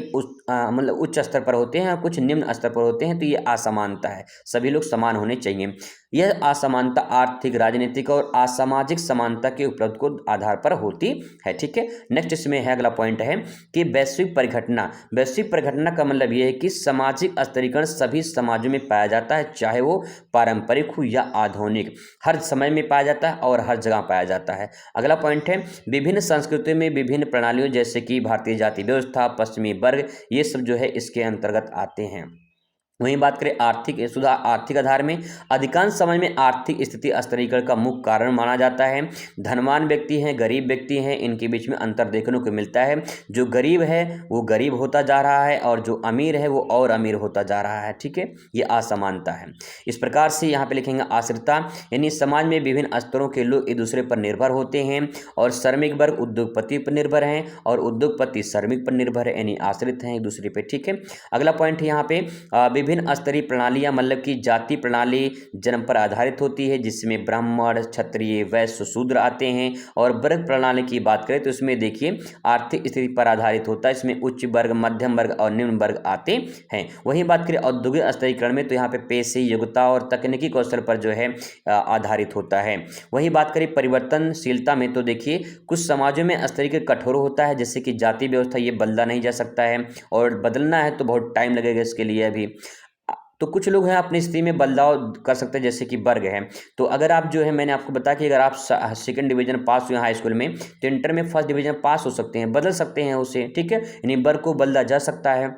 मतलब उच्च स्तर पर होते हैं और कुछ निम्न स्तर पर होते हैं, तो ये असमानता है। सभी लोग समान होने चाहिए। यह असमानता आर्थिक, राजनीतिक और असामाजिक समानता के उपलब्ध को आधार पर होती है। ठीक है, नेक्स्ट इसमें है अगला पॉइंट है कि वैश्विक परिघटना। वैश्विक परिघटना का मतलब यह है कि सामाजिक स्तरीकरण सभी समाजों में पाया जाता है, चाहे वो पारंपरिक हो या आधुनिक, हर समय में पाया जाता है और हर जगह पाया जाता है। अगला पॉइंट है विभिन्न संस्कृतियों में विभिन्न प्रणालियों, जैसे कि भारतीय जाति व्यवस्था, पश्चिमी वर्ग, ये सब जो है इसके अंतर्गत आते हैं। वहीं बात करें आर्थिक सुधार, आर्थिक आधार में अधिकांश समय में आर्थिक स्थिति स्तरीकरण का मुख्य कारण माना जाता है। धनवान व्यक्ति हैं, गरीब व्यक्ति हैं, इनके बीच में अंतर देखने को मिलता है। जो गरीब है वो गरीब होता जा रहा है और जो अमीर है वो और अमीर होता जा रहा है। ठीक है, ये असमानता है। इस प्रकार से यहाँ पे लिखेंगे आश्रितता, यानी समाज में विभिन्न स्तरों के लोग एक दूसरे पर निर्भर होते हैं और श्रमिक वर्ग उद्योगपति पर निर्भर हैं और उद्योगपति श्रमिक पर निर्भर है, यानी आश्रित हैं एक दूसरे पर। ठीक है, अगला पॉइंट है यहाँ पे विभिन्न स्तरीय प्रणालियां, मतलब कि जाति प्रणाली जन्म पर आधारित होती है, जिसमें ब्राह्मण, क्षत्रिय, वैश्य, शूद्र आते हैं। और वर्ग प्रणाली की बात करें तो इसमें देखिए आर्थिक स्थिति पर आधारित होता है, इसमें उच्च वर्ग, मध्यम वर्ग और निम्न वर्ग आते हैं। वहीं बात करें औद्योगिक स्तरीकरण में तो यहाँ पे पेशे, योग्यता और तकनीकी कौशल पर जो है आधारित होता है। वहीं बात करें परिवर्तनशीलता में तो देखिए कुछ समाजों में स्तरीकरण कठोर होता है, जैसे कि जाति व्यवस्था, ये बदला नहीं जा सकता है और बदलना है तो बहुत टाइम लगेगा इसके लिए अभी। तो कुछ लोग हैं अपनी स्थिति में बदलाव कर सकते हैं, जैसे कि वर्ग है। तो अगर आप जो है, मैंने आपको बताया कि अगर आप सेकंड डिवीजन पास हुए हाई स्कूल में, तो इंटर में फर्स्ट डिवीजन पास हो सकते हैं, बदल सकते हैं उसे। ठीक है, यानी वर्ग को बदला जा सकता है।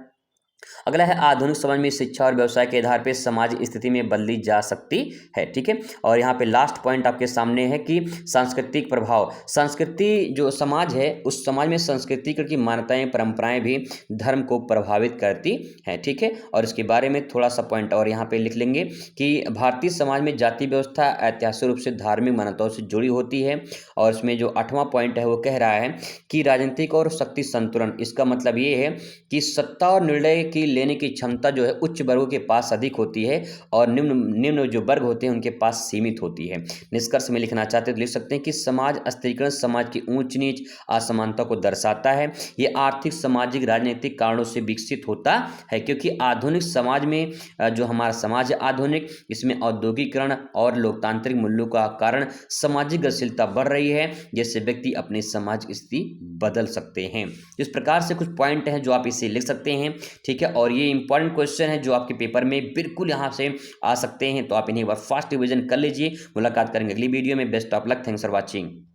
अगला है आधुनिक समाज में शिक्षा और व्यवसाय के आधार पर समाज स्थिति में बदली जा सकती है। ठीक है, और यहाँ पे लास्ट पॉइंट आपके सामने है कि सांस्कृतिक प्रभाव। संस्कृति जो समाज है, उस समाज में संस्कृति की मान्यताएं, परंपराएं भी धर्म को प्रभावित करती हैं। ठीक है, और इसके बारे में थोड़ा सा पॉइंट और यहाँ पे लिख लेंगे कि भारतीय समाज में जाति व्यवस्था ऐतिहासिक रूप से धार्मिक मान्यताओं से जुड़ी होती है। और इसमें जो 8वां पॉइंट है वो कह रहा है कि राजनीतिक और शक्ति संतुलन। इसका मतलब ये है कि सत्ता और निर्णय की लेने की क्षमता जो है उच्च वर्गों के पास अधिक होती है और निम्न जो वर्ग होते हैं उनके पास सीमित होती है। निष्कर्ष में लिखना चाहते हैं तो लिख सकते हैं कि समाज स्तरीकरण समाज की ऊंच नीच, असमानता को दर्शाता है। ये आर्थिक, सामाजिक, राजनीतिक कारणों से विकसित होता है, क्योंकि आधुनिक समाज में जो हमारा समाज है आधुनिक, इसमें औद्योगिकरण और लोकतांत्रिक मूल्यों का कारण सामाजिक गतिशीलता बढ़ रही है, जिससे व्यक्ति अपनी समाज स्थिति बदल सकते हैं। इस प्रकार से कुछ पॉइंट हैं जो आप इसे लिख सकते हैं। ठीक है, और ये इंपॉर्टेंट क्वेश्चन है जो आपके पेपर में बिल्कुल यहाँ से आ सकते हैं, तो आप इन्हें एक बार फास्ट रिवीजन कर लीजिए। मुलाकात करेंगे अगली वीडियो में। Best of luck, thanks for watching.